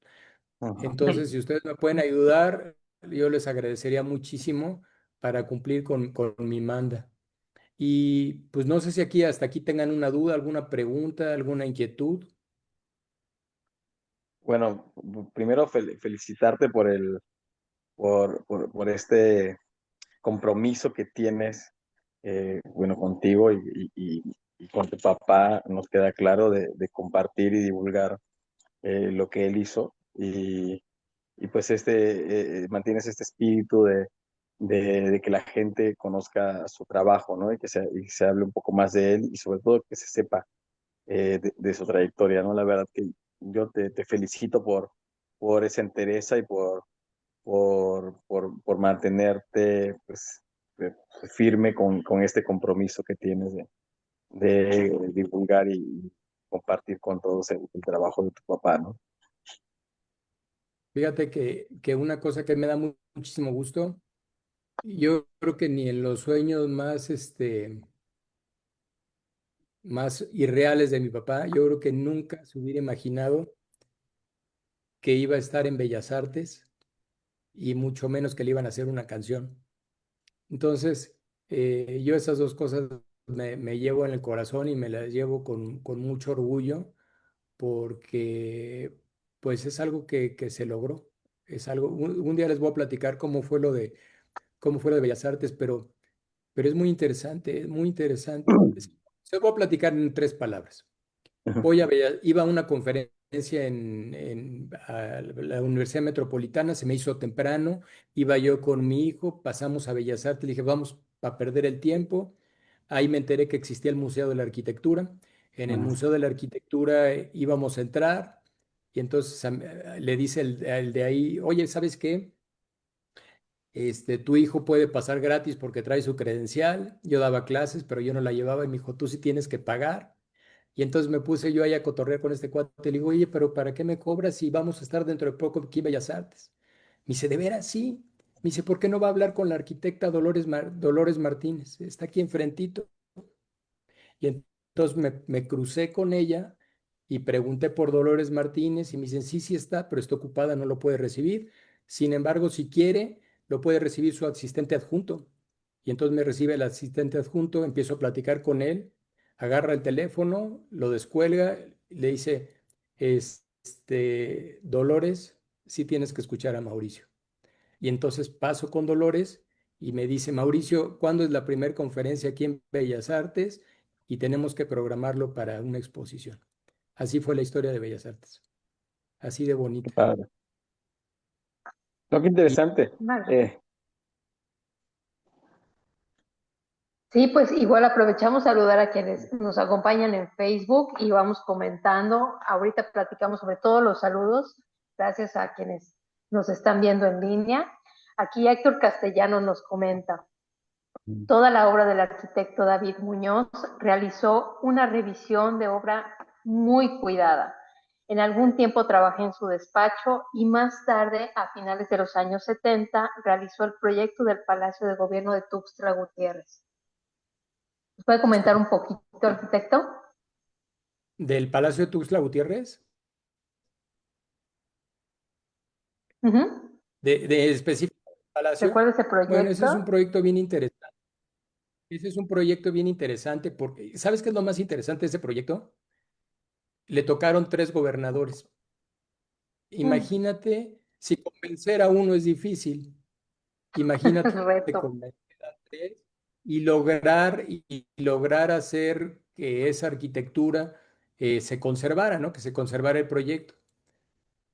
Ajá. Entonces, si ustedes me pueden ayudar, yo les agradecería muchísimo para cumplir con mi manda. Y pues no sé si aquí hasta aquí tengan una duda, alguna pregunta, alguna inquietud. Bueno, primero felicitarte por por este compromiso que tienes, bueno, contigo y con tu papá. Nos queda claro de compartir y divulgar lo que él hizo. Y pues mantienes este espíritu de que la gente conozca su trabajo, ¿no? Y que se hable un poco más de él y sobre todo que se sepa de su trayectoria, ¿no? La verdad que yo te felicito por esa entereza y por mantenerte pues, firme con este compromiso que tienes de divulgar y compartir con todos el trabajo de tu papá, ¿no? Fíjate que una cosa que me da muchísimo gusto, yo creo que ni en los sueños más, más irreales de mi papá, yo creo que nunca se hubiera imaginado que iba a estar en Bellas Artes y mucho menos que le iban a hacer una canción. Entonces, yo esas dos cosas me llevo en el corazón y me las llevo con mucho orgullo porque pues es algo que se logró. Es algo, un día les voy a platicar cómo fue lo de Bellas Artes, pero es muy interesante, es muy interesante. Se lo voy a platicar en tres palabras. Iba a una conferencia a la Universidad Metropolitana, se me hizo temprano, iba yo con mi hijo, pasamos a Bellas Artes, le dije, vamos a perder el tiempo. Ahí me enteré que existía el Museo de la Arquitectura. En el Museo de la Arquitectura íbamos a entrar y entonces le dice el de ahí, oye, ¿sabes qué? Tu hijo puede pasar gratis porque trae su credencial. Yo daba clases, pero yo no la llevaba y me dijo, tú sí tienes que pagar. Y entonces me puse yo ahí a cotorrear con este cuate. Le digo, oye, pero ¿para qué me cobras si vamos a estar dentro de poco aquí en Bellas Artes? Me dice, ¿de veras? Sí. Me dice, ¿por qué no va a hablar con la arquitecta Dolores Martínez? Está aquí enfrentito. Y entonces me crucé con ella y pregunté por Dolores Martínez y me dicen, sí, sí está, pero está ocupada, no lo puede recibir. Sin embargo, si quiere, lo puede recibir su asistente adjunto. Y entonces me recibe el asistente adjunto, empiezo a platicar con él, agarra el teléfono, lo descuelga, le dice, Dolores, sí tienes que escuchar a Mauricio. Y entonces paso con Dolores y me dice, Mauricio, ¿cuándo es la primera conferencia aquí en Bellas Artes? Y tenemos que programarlo para una exposición. Así fue la historia de Bellas Artes, así de Qué bonita. padre. No, qué Y interesante. Vale. Sí, pues igual aprovechamos a saludar a quienes nos acompañan en Facebook y vamos comentando. Ahorita platicamos sobre todos los saludos, gracias a quienes nos están viendo en línea. Aquí Héctor Castellano nos comenta, toda la obra del arquitecto David Muñoz realizó una revisión de obra muy cuidada. En algún tiempo trabajé en su despacho y más tarde, a finales de los años 70, realizó el proyecto del Palacio de Gobierno de Tuxtla Gutiérrez. ¿Nos puede comentar un poquito, arquitecto? del Palacio de Tuxtla Gutiérrez, Uh-huh. de específico Palacio. ¿Recuerda ese Bueno, ese es un proyecto? proyecto bien interesante. Ese es un proyecto bien interesante porque, ¿sabes qué es lo más interesante de ese proyecto? Le tocaron tres gobernadores. Mm, Imagínate, si convencer a uno es difícil, imagínate reto. convencer a tres y lograr hacer que esa arquitectura se conservara, ¿no? Que se conservara el proyecto.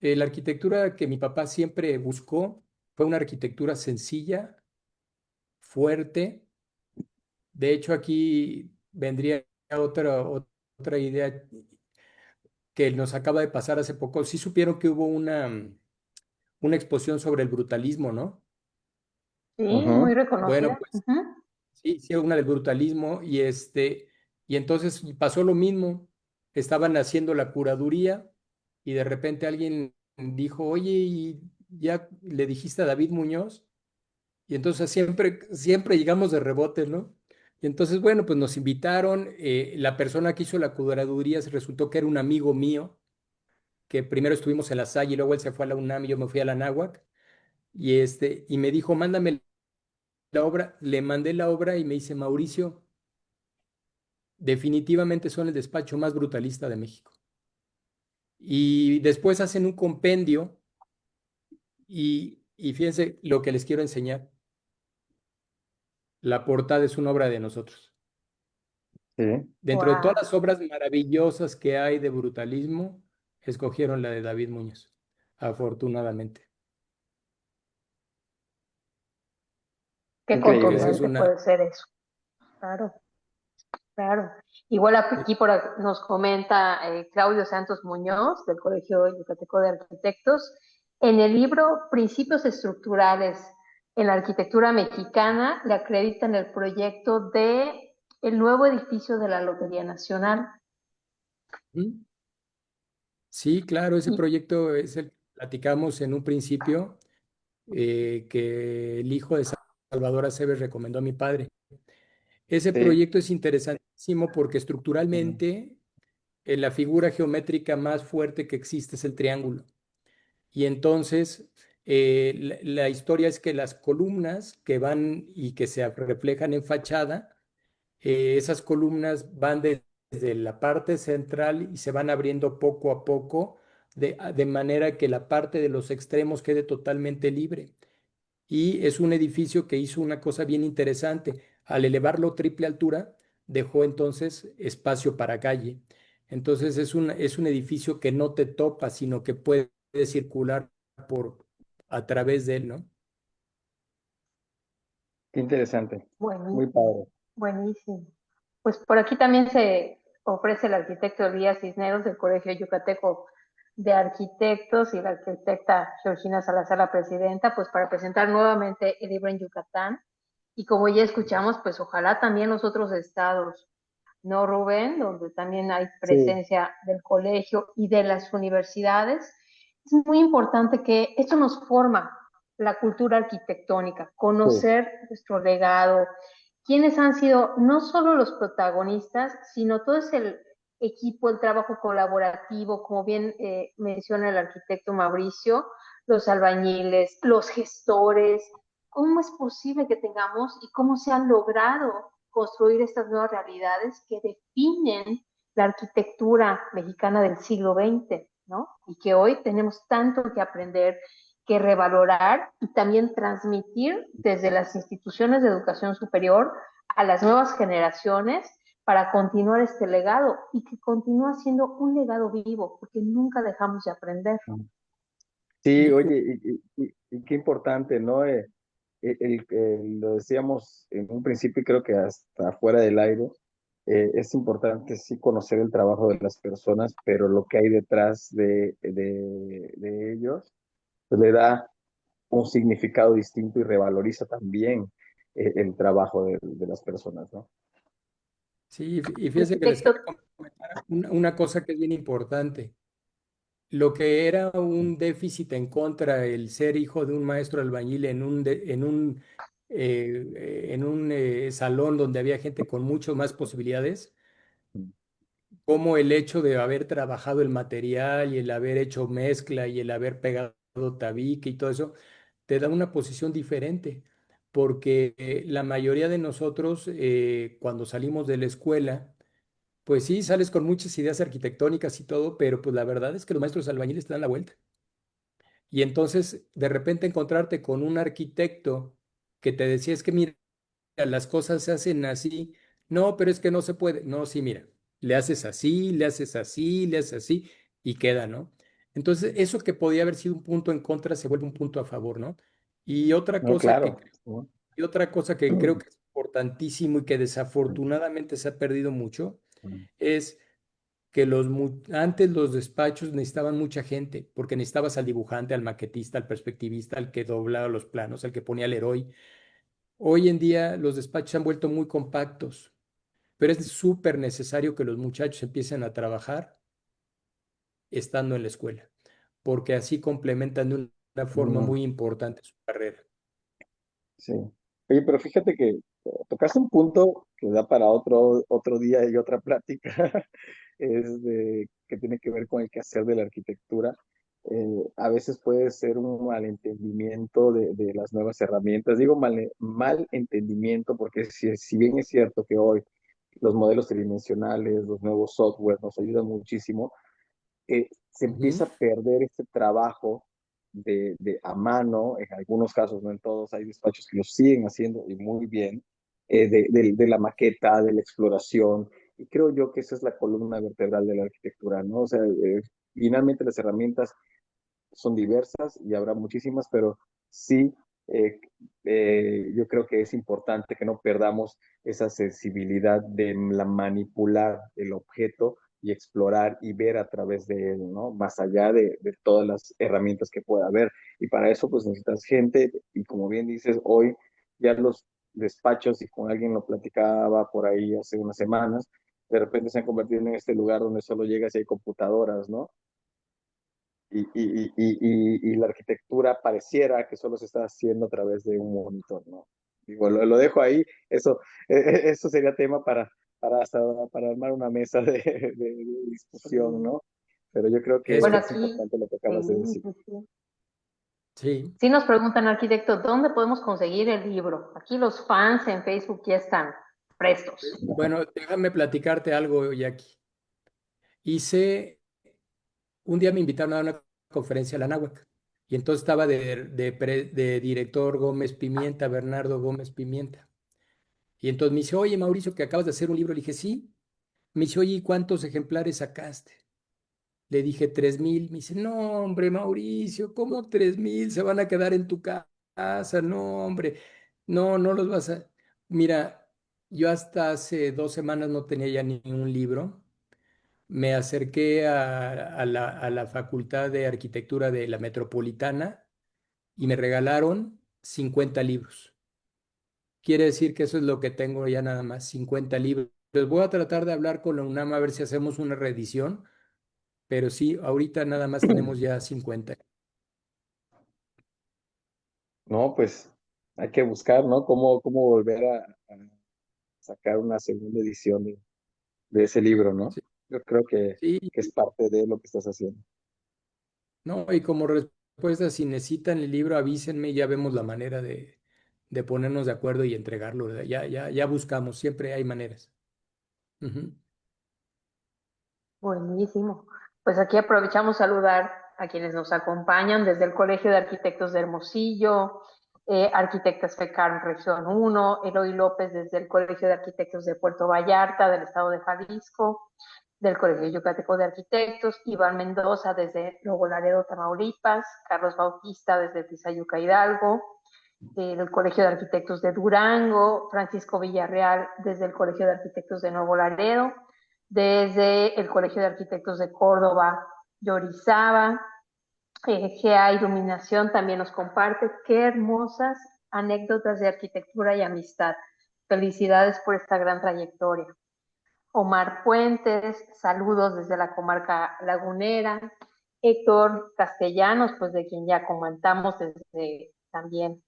La arquitectura que mi papá siempre buscó fue una arquitectura sencilla, fuerte. De hecho, aquí vendría otra idea que nos acaba de pasar hace poco. Sí supieron que hubo una exposición sobre el brutalismo, ¿no? Sí, muy Ujú. Bueno, reconocida. pues Uh-huh. sí, sí, una del brutalismo y entonces pasó lo mismo. Estaban haciendo la curaduría y de repente alguien dijo, oye, ¿y ya le dijiste a David Muñoz? Y entonces siempre llegamos de rebote, ¿no? Y entonces, bueno, pues nos invitaron. La persona que hizo la curaduría resultó que era un amigo mío, que primero estuvimos en la Salle y luego él se fue a la UNAM y yo me fui a la Náhuac. Y me dijo, mándame la obra. Le mandé la obra y me dice, Mauricio, definitivamente son el despacho más brutalista de México. Y después hacen un compendio y fíjense lo que les quiero enseñar. La portada es una obra de nosotros. Sí. Dentro de todas Wow, las obras maravillosas que hay de brutalismo, escogieron la de David Muñoz, afortunadamente. qué Esa Increíble. es contundente una... puede ser eso. Claro, claro. Igual aquí nos comenta Claudio Santos Muñoz, del Colegio Yucateco de Arquitectos, en el libro Principios Estructurales en la Arquitectura Mexicana, le acreditan el proyecto de el nuevo edificio de la Lotería Nacional. ¿Mm? Sí, claro, ese Y, proyecto es el que platicamos en un principio, que el hijo de Salvador Aceves recomendó a mi padre. Ese Sí. proyecto es interesantísimo porque Ujú. estructuralmente la figura geométrica más fuerte que existe es el triángulo. Y entonces La historia es que las columnas que van y que se reflejan en fachada, esas columnas van desde la parte central y se van abriendo poco a poco, de manera que la parte de los extremos quede totalmente libre. Y es un edificio que hizo una cosa bien interesante. Al elevarlo triple altura, dejó entonces espacio para calle. Entonces es un edificio que no te topa, sino que puede circular a través de él, ¿no? Qué interesante, muy Buenísimo, padre. buenísimo. Pues por aquí también se ofrece el arquitecto Elías Cisneros del Colegio Yucateco de Arquitectos y la arquitecta Georgina Salazar, la presidenta, pues para presentar nuevamente el libro en Yucatán. Y como ya escuchamos, pues ojalá también los otros estados, ¿no, Rubén? Donde también hay Sí, presencia del colegio y de las universidades. Es muy importante que esto nos forma la cultura arquitectónica, sí, conocer nuestro legado, quiénes han sido no solo los protagonistas, sino todo ese equipo, el trabajo colaborativo, como bien menciona el arquitecto Mauricio, los albañiles, los gestores. ¿Cómo es posible que tengamos y cómo se han logrado construir estas nuevas realidades que definen la arquitectura mexicana del siglo XX, ¿no? Y que hoy tenemos tanto que aprender, que revalorar y también transmitir desde las instituciones de educación superior a las nuevas generaciones para continuar este legado y que continúa siendo un legado vivo, porque nunca dejamos de aprender. sí, Y oye, y qué importante, ¿no? Lo decíamos en un principio y creo que hasta fuera del aire, es importante sí conocer el trabajo de las personas, pero lo que hay detrás de ellos, pues le da un significado distinto y revaloriza también el trabajo de las personas, ¿no? sí, y fíjense que les Arquitecto, quiero comentar una cosa que es bien importante. Lo que era un déficit en contra, el ser hijo de un maestro albañil en un salón donde había gente con mucho más posibilidades, como el hecho de haber trabajado el material y el haber hecho mezcla y el haber pegado tabique y todo eso, te da una posición diferente, porque la mayoría de nosotros, cuando salimos de la escuela, pues sí, sales con muchas ideas arquitectónicas y todo, pero pues la verdad es que los maestros albañiles te dan la vuelta. Y entonces, de repente encontrarte con un arquitecto que te decía, es que mira, las cosas se hacen así. No, pero es que no se puede. No, sí, mira, le haces así, le haces así, le haces así y queda, ¿no? Entonces, eso que podía haber sido un punto en contra se vuelve un punto a favor, ¿no? Y otra No, cosa que, claro. ¿No? y otra cosa que creo que es importantísimo y que desafortunadamente se ha perdido mucho es que antes los despachos necesitaban mucha gente, porque necesitabas al dibujante, al maquetista, al perspectivista, al que doblaba los planos, al que ponía el heroi. Hoy en día los despachos se han vuelto muy compactos, pero es súper necesario que los muchachos empiecen a trabajar estando en la escuela, porque así complementan de una forma Mm, muy importante su carrera. sí. Oye, pero fíjate que tocaste un punto que da para otro día y otra plática, que tiene que ver con el quehacer de la arquitectura. A veces puede ser un malentendimiento de las nuevas herramientas. Digo mal entendimiento porque si bien es cierto que hoy los modelos tridimensionales, los nuevos software nos ayudan muchísimo, se Ujú. empieza a perder este trabajo a mano, en algunos casos, no en todos, hay despachos que lo siguen haciendo y muy bien, de la maqueta, de la exploración, y creo yo que esa es la columna vertebral de la arquitectura, ¿no? O sea, finalmente las herramientas son diversas y habrá muchísimas, pero sí, eh, yo creo que es importante que no perdamos esa sensibilidad de manipular el objeto y explorar y ver a través de él, ¿no? Más allá de todas las herramientas que pueda haber. Y para eso, pues necesitas gente, y como bien dices, hoy ya los despachos, y con alguien lo platicaba por ahí hace unas semanas, de repente se han convertido en este lugar donde solo llegas y hay computadoras, ¿no? Y la arquitectura pareciera que solo se está haciendo a través de un monitor, ¿no? Digo, lo dejo ahí, eso sería tema para armar una mesa de discusión, ¿no? Pero yo creo que bueno, Eso, es aquí, importante lo que acabas de sí, decir. sí, sí. Sí. Sí nos preguntan, arquitecto, ¿dónde podemos conseguir el libro? Aquí los fans en Facebook ya están prestos. Bueno, déjame platicarte algo, Jackie. Hice, un día me invitaron a una conferencia a la Náhuac y entonces estaba de director Gómez Pimienta, Bernardo Gómez Pimienta. Y entonces me dice, oye, Mauricio, que acabas de hacer un libro. Le dije, sí. Me dice, oye, ¿y cuántos ejemplares sacaste? Le dije, 3,000. Me dice, no, hombre, Mauricio, ¿cómo 3,000? Se van a quedar en tu casa. No, hombre, no, no los vas a... Mira, yo hasta hace 2 semanas no tenía ya ni un libro. Me acerqué a la Facultad de Arquitectura de la Metropolitana y me regalaron 50 libros. Quiere decir que eso es lo que tengo ya nada más, 50 libros. Voy a tratar de hablar con la UNAM a ver si hacemos una reedición, pero sí, ahorita nada más tenemos ya 50. No, pues hay que buscar, ¿no? Cómo volver a sacar una segunda edición de ese libro, ¿no? Sí, Yo creo sí, que es parte de lo que estás haciendo. no, y como respuesta, si necesitan el libro, avísenme y ya vemos la manera de ponernos de acuerdo y entregarlo, ¿verdad? Ya buscamos, siempre hay maneras. Ujú. Buenísimo. Pues aquí aprovechamos saludar a quienes nos acompañan desde el Colegio de Arquitectos de Hermosillo, Arquitectas FECARM Región 1, Eloy López desde el Colegio de Arquitectos de Puerto Vallarta, del estado de Jalisco, del Colegio Yucateco de Arquitectos, Iván Mendoza desde Nuevo Laredo, Tamaulipas, Carlos Bautista desde Tizayuca, Hidalgo, del Colegio de Arquitectos de Durango, Francisco Villarreal desde el Colegio de Arquitectos de Nuevo Laredo, desde el Colegio de Arquitectos de Córdoba, Yorizaba, GA Iluminación también nos comparte. Qué hermosas anécdotas de arquitectura y amistad. Felicidades por esta gran trayectoria. Omar Puentes, saludos desde la comarca lagunera. Héctor Castellanos, pues de quien ya comentamos desde también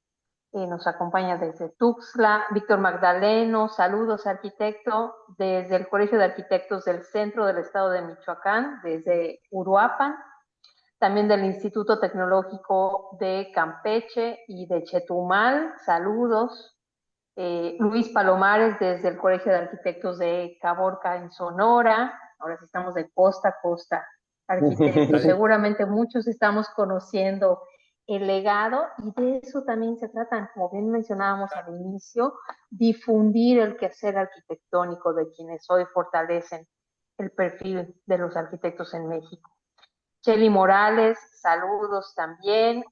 nos acompaña desde Tuxtla, Víctor Magdaleno, saludos arquitecto, desde el Colegio de Arquitectos del Centro del Estado de Michoacán, desde Uruapan, también del Instituto Tecnológico de Campeche y de Chetumal, saludos. Luis Palomares desde el Colegio de Arquitectos de Caborca en Sonora, ahora sí estamos de costa a costa, arquitectos, Ade- seguramente muchos estamos conociendo el legado y de eso también se trata, como bien mencionábamos al inicio, difundir el quehacer arquitectónico de quienes hoy fortalecen el perfil de los arquitectos en México. Chely Morales, saludos también,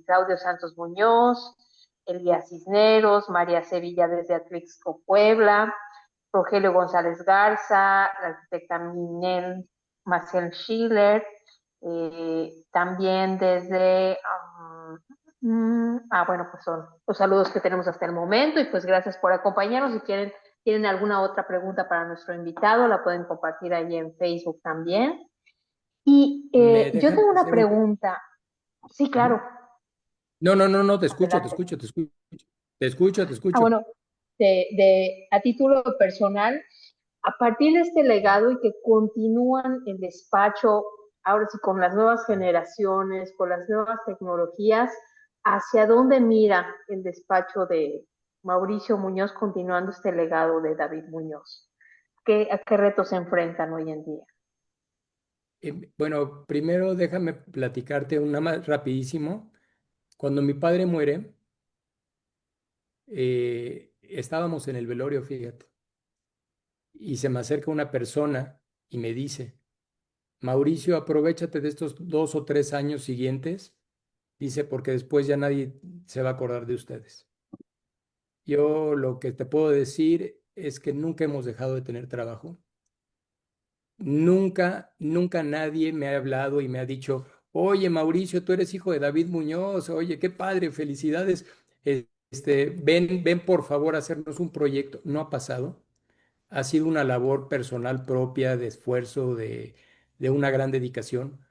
Claudio Santos Muñoz, Elías Cisneros, María Sevilla desde Atlixco, Puebla, Rogelio González Garza, la arquitecta Minel Maciel Schiller, también desde, bueno, pues son los saludos que tenemos hasta el momento y pues gracias por acompañarnos. Si tienen alguna otra pregunta para nuestro invitado, la pueden compartir ahí en Facebook también. Y ¿Me yo dejan tengo una hacer un... pregunta. Sí, Ujú. claro, No, no, no, no, te escucho, te adelante. escucho, te escucho. Te escucho, te escucho. Bueno, a título personal, a partir de este legado y que continúan el despacho, ahora sí, con las nuevas generaciones, con las nuevas tecnologías, ¿hacia dónde mira el despacho de Mauricio Muñoz continuando este legado de David Muñoz? ¿A qué retos se enfrentan hoy en día? Bueno, primero déjame platicarte una más rapidísimo. Cuando mi padre muere, estábamos en el velorio, fíjate, y se me acerca una persona y me dice, Mauricio, aprovéchate de estos 2 o 3 años siguientes, dice, porque después ya nadie se va a acordar de ustedes. Yo lo que te puedo decir es que nunca hemos dejado de tener trabajo. Nunca, nunca nadie me ha hablado y me ha dicho, oye, Mauricio, tú eres hijo de David Muñoz, oye, qué padre, felicidades. Ven por favor a hacernos un proyecto. No ha pasado. Ha sido una labor personal propia, de esfuerzo, de una gran dedicación.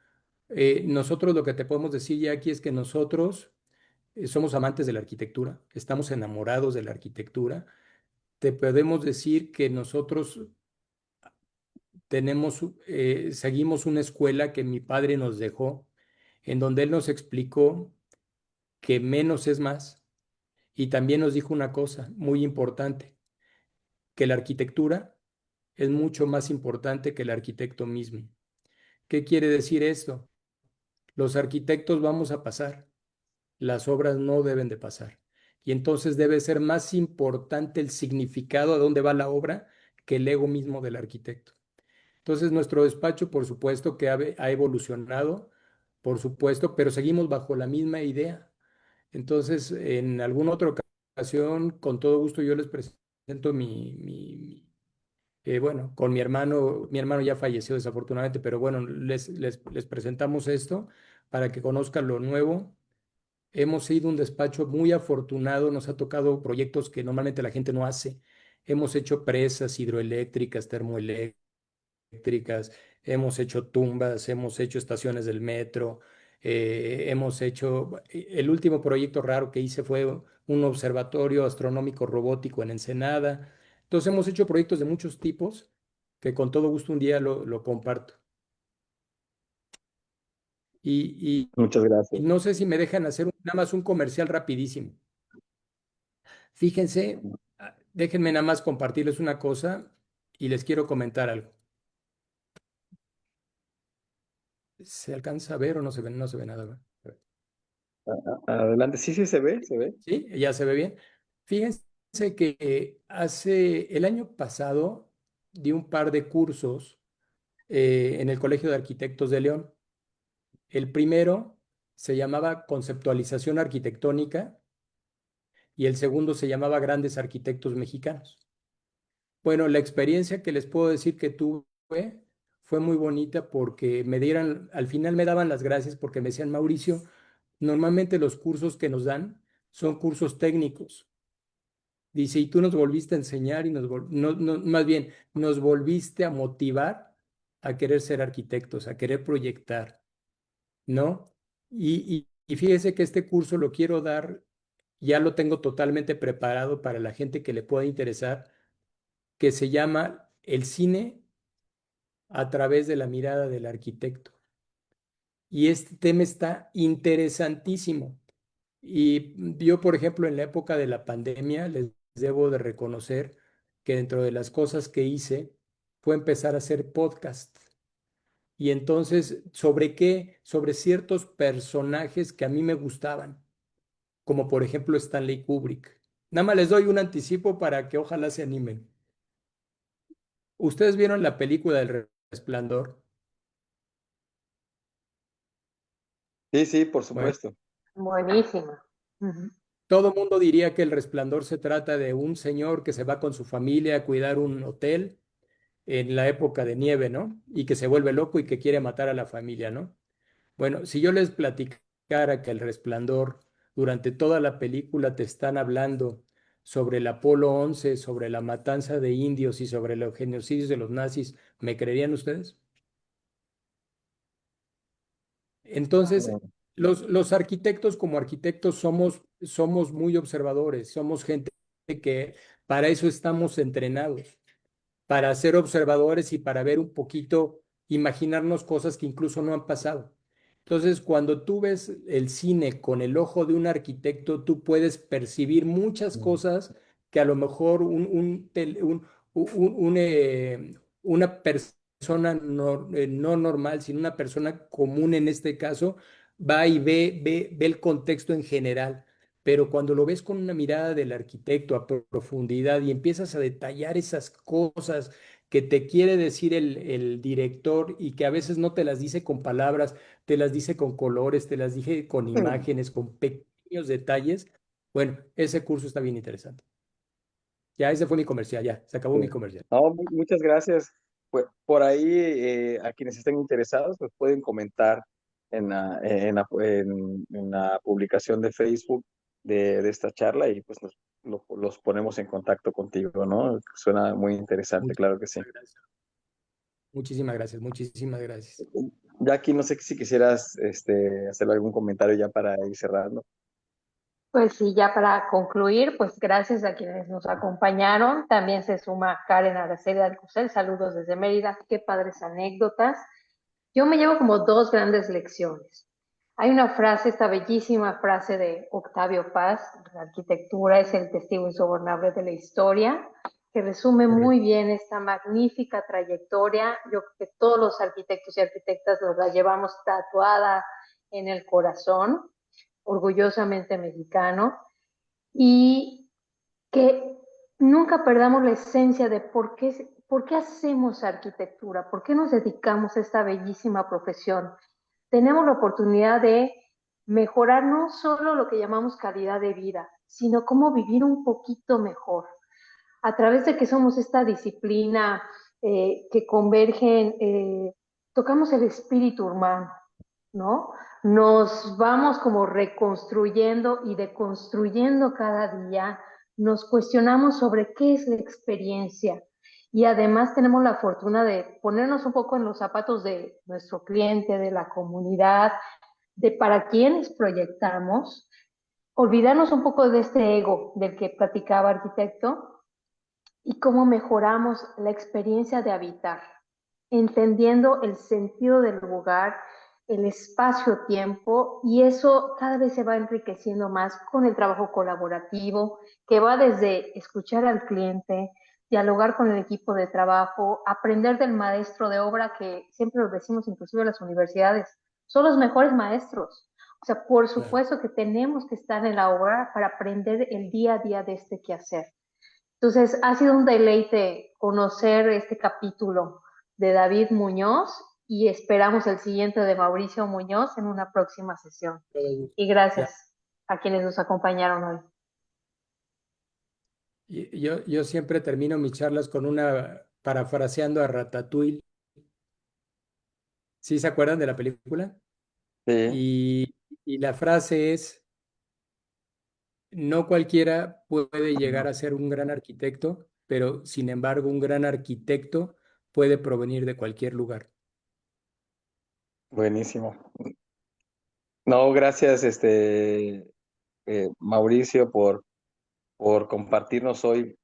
Nosotros lo que te podemos decir ya aquí es que nosotros somos amantes de la arquitectura, estamos enamorados de la arquitectura. Te podemos decir que nosotros seguimos una escuela que mi padre nos dejó, en donde él nos explicó que menos es más. Y también nos dijo una cosa muy importante, que la arquitectura es mucho más importante que el arquitecto mismo. ¿Qué quiere decir esto? Los arquitectos vamos a pasar, las obras no deben de pasar. Y entonces debe ser más importante el significado a dónde va la obra que el ego mismo del arquitecto. Entonces nuestro despacho, por supuesto, que ha evolucionado, por supuesto, pero seguimos bajo la misma idea. Entonces, en alguna otra ocasión, con todo gusto, yo les presento bueno, con mi hermano ya falleció desafortunadamente, pero bueno, les presentamos esto para que conozcan lo nuevo. Hemos sido un despacho muy afortunado, nos ha tocado proyectos que normalmente la gente no hace. Hemos hecho presas hidroeléctricas, termoeléctricas, hemos hecho tumbas, hemos hecho estaciones del metro, hemos hecho, el último proyecto raro que hice fue un observatorio astronómico robótico en Ensenada. Entonces hemos hecho proyectos de muchos tipos que con todo gusto un día lo comparto. Y, Muchas y gracias. no sé si me dejan hacer nada más un comercial rapidísimo. Fíjense, déjenme nada más compartirles una cosa y les quiero comentar algo. ¿Se alcanza a ver o no se ve? No se ve nada, ¿verdad? Adelante, sí, sí, se ve, se ve. ¿Sí? ¿Ya se ve bien? Fíjense que hace el año pasado di un par de cursos en el Colegio de Arquitectos de León. El primero se llamaba Conceptualización Arquitectónica y el segundo se llamaba Grandes Arquitectos Mexicanos. Bueno, la experiencia que les puedo decir que tuve fue muy bonita porque al final me daban las gracias porque me decían, Mauricio, normalmente los cursos que nos dan son cursos técnicos. Dice, y tú nos volviste a enseñar y más bien, nos volviste a motivar a querer ser arquitectos, a querer proyectar, ¿no? Y fíjese que este curso lo quiero dar, ya lo tengo totalmente preparado para la gente que le pueda interesar, que se llama El cine a través de la mirada del arquitecto. Y este tema está interesantísimo. Y yo, por ejemplo, en la época de la pandemia, les debo de reconocer que dentro de las cosas que hice fue empezar a hacer podcast. Y entonces, ¿sobre qué? Sobre ciertos personajes que a mí me gustaban, como por ejemplo Stanley Kubrick. Nada más les doy un anticipo para que ojalá se animen. ¿Ustedes vieron la película del Resplandor? Sí, sí, por Bueno, supuesto. Buenísima. Ujú. todo mundo diría que El Resplandor se trata de un señor que se va con su familia a cuidar un hotel en la época de nieve, ¿no? Y que se vuelve loco y que quiere matar a la familia, ¿no? Bueno, si yo les platicara que El Resplandor durante toda la película te están hablando sobre el Apolo 11, sobre la matanza de indios y sobre los genocidios de los nazis, ¿me creerían ustedes? Entonces, los arquitectos como arquitectos somos muy observadores, somos gente que para eso estamos entrenados, para ser observadores y para ver un poquito, imaginarnos cosas que incluso no han pasado. Entonces, cuando tú ves el cine con el ojo de un arquitecto, tú puedes percibir muchas cosas que a lo mejor una persona no normal, sino una persona común en este caso, va y ve el contexto en general. Pero cuando lo ves con una mirada del arquitecto a profundidad y empiezas a detallar esas cosas que te quiere decir el director y que a veces no te las dice con palabras, te las dice con colores, te las dice con imágenes, con pequeños detalles, bueno, ese curso está bien interesante. Ya, ese fue mi comercial, ya, se acabó mi Sí. comercial. No, muchas gracias. Pues, por ahí, a quienes estén interesados, pues pueden comentar en la publicación de Facebook de esta charla y pues los ponemos en contacto contigo, ¿no? Suena muy interesante, claro que sí. Muchísimas gracias. Muchísimas gracias, muchísimas gracias. Ya aquí no sé si quisieras hacer algún comentario ya para ir cerrando. Pues sí, ya para concluir, pues gracias a quienes nos acompañaron. También se suma Karen Araceli Alcosel, saludos desde Mérida, qué padres anécdotas. Yo me llevo como dos grandes lecciones. Hay una frase, esta bellísima frase de Octavio Paz: la arquitectura es el testigo insobornable de la historia, que resume muy Correcto. bien esta magnífica trayectoria. Yo creo que todos los arquitectos y arquitectas nos la llevamos tatuada en el corazón, orgullosamente mexicano, y que nunca perdamos la esencia de por qué hacemos arquitectura, por qué nos dedicamos a esta bellísima profesión. Tenemos la oportunidad de mejorar no solo lo que llamamos calidad de vida, sino cómo vivir un poquito mejor. A través de que somos esta disciplina que convergen, tocamos el espíritu humano, ¿no? Nos vamos como reconstruyendo y deconstruyendo cada día, nos cuestionamos sobre qué es la experiencia y además tenemos la fortuna de ponernos un poco en los zapatos de nuestro cliente, de la comunidad, de para quiénes proyectamos, olvidarnos un poco de este ego del que platicaba arquitecto y cómo mejoramos la experiencia de habitar, entendiendo el sentido del lugar, el espacio-tiempo, y eso cada vez se va enriqueciendo más con el trabajo colaborativo, que va desde escuchar al cliente, dialogar con el equipo de trabajo, aprender del maestro de obra, que siempre lo decimos inclusive en las universidades, son los mejores maestros. O sea, por Claro. supuesto que tenemos que estar en la obra para aprender el día a día de este quehacer. Entonces, ha sido un deleite conocer este capítulo de David Muñoz y esperamos el siguiente de Mauricio Muñoz en una próxima sesión. Todo gusto. Y Claro. gracias a quienes nos acompañaron hoy. Yo siempre termino mis charlas con una parafraseando a Ratatouille. ¿Sí se acuerdan de la película? Sí, Y la frase es, no cualquiera puede llegar a ser un gran arquitecto, pero sin embargo un gran arquitecto puede provenir de cualquier lugar. buenísimo. No, gracias, Mauricio, por compartirnos hoy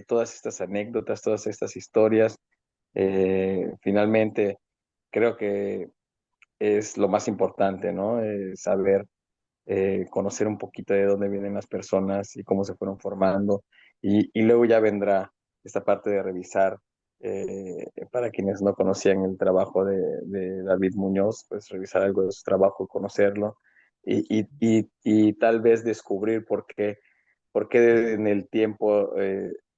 todas estas anécdotas, todas estas historias. Finalmente, creo que es lo más importante, ¿no? Saber, conocer un poquito de dónde vienen las personas y cómo se fueron formando. Y luego ya vendrá esta parte de revisar, para quienes no conocían el trabajo de David Muñoz, pues revisar algo de su trabajo, conocerlo y tal vez descubrir por qué en el tiempo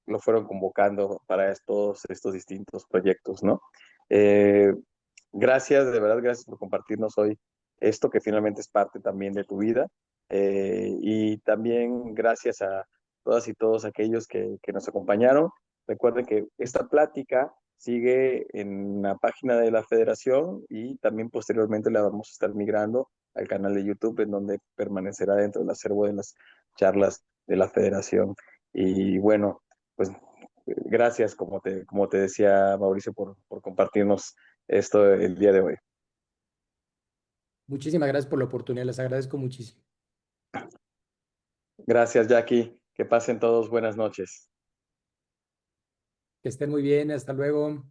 lo fueron convocando para todos estos distintos proyectos, ¿no? Eh, Gracias, de verdad, gracias por compartirnos hoy esto que finalmente es parte también de tu vida. Y también gracias a todas y todos aquellos que nos acompañaron. Recuerden que esta plática sigue en la página de la Federación y también posteriormente la vamos a estar migrando al canal de YouTube, en donde permanecerá dentro del acervo de las charlas de la Federación. Y bueno, pues gracias, como te decía Mauricio, por compartirnos esto el día de hoy. Muchísimas gracias por la oportunidad, les agradezco muchísimo. Gracias, Jackie. Que pasen todos buenas noches. Que estén muy bien, hasta luego.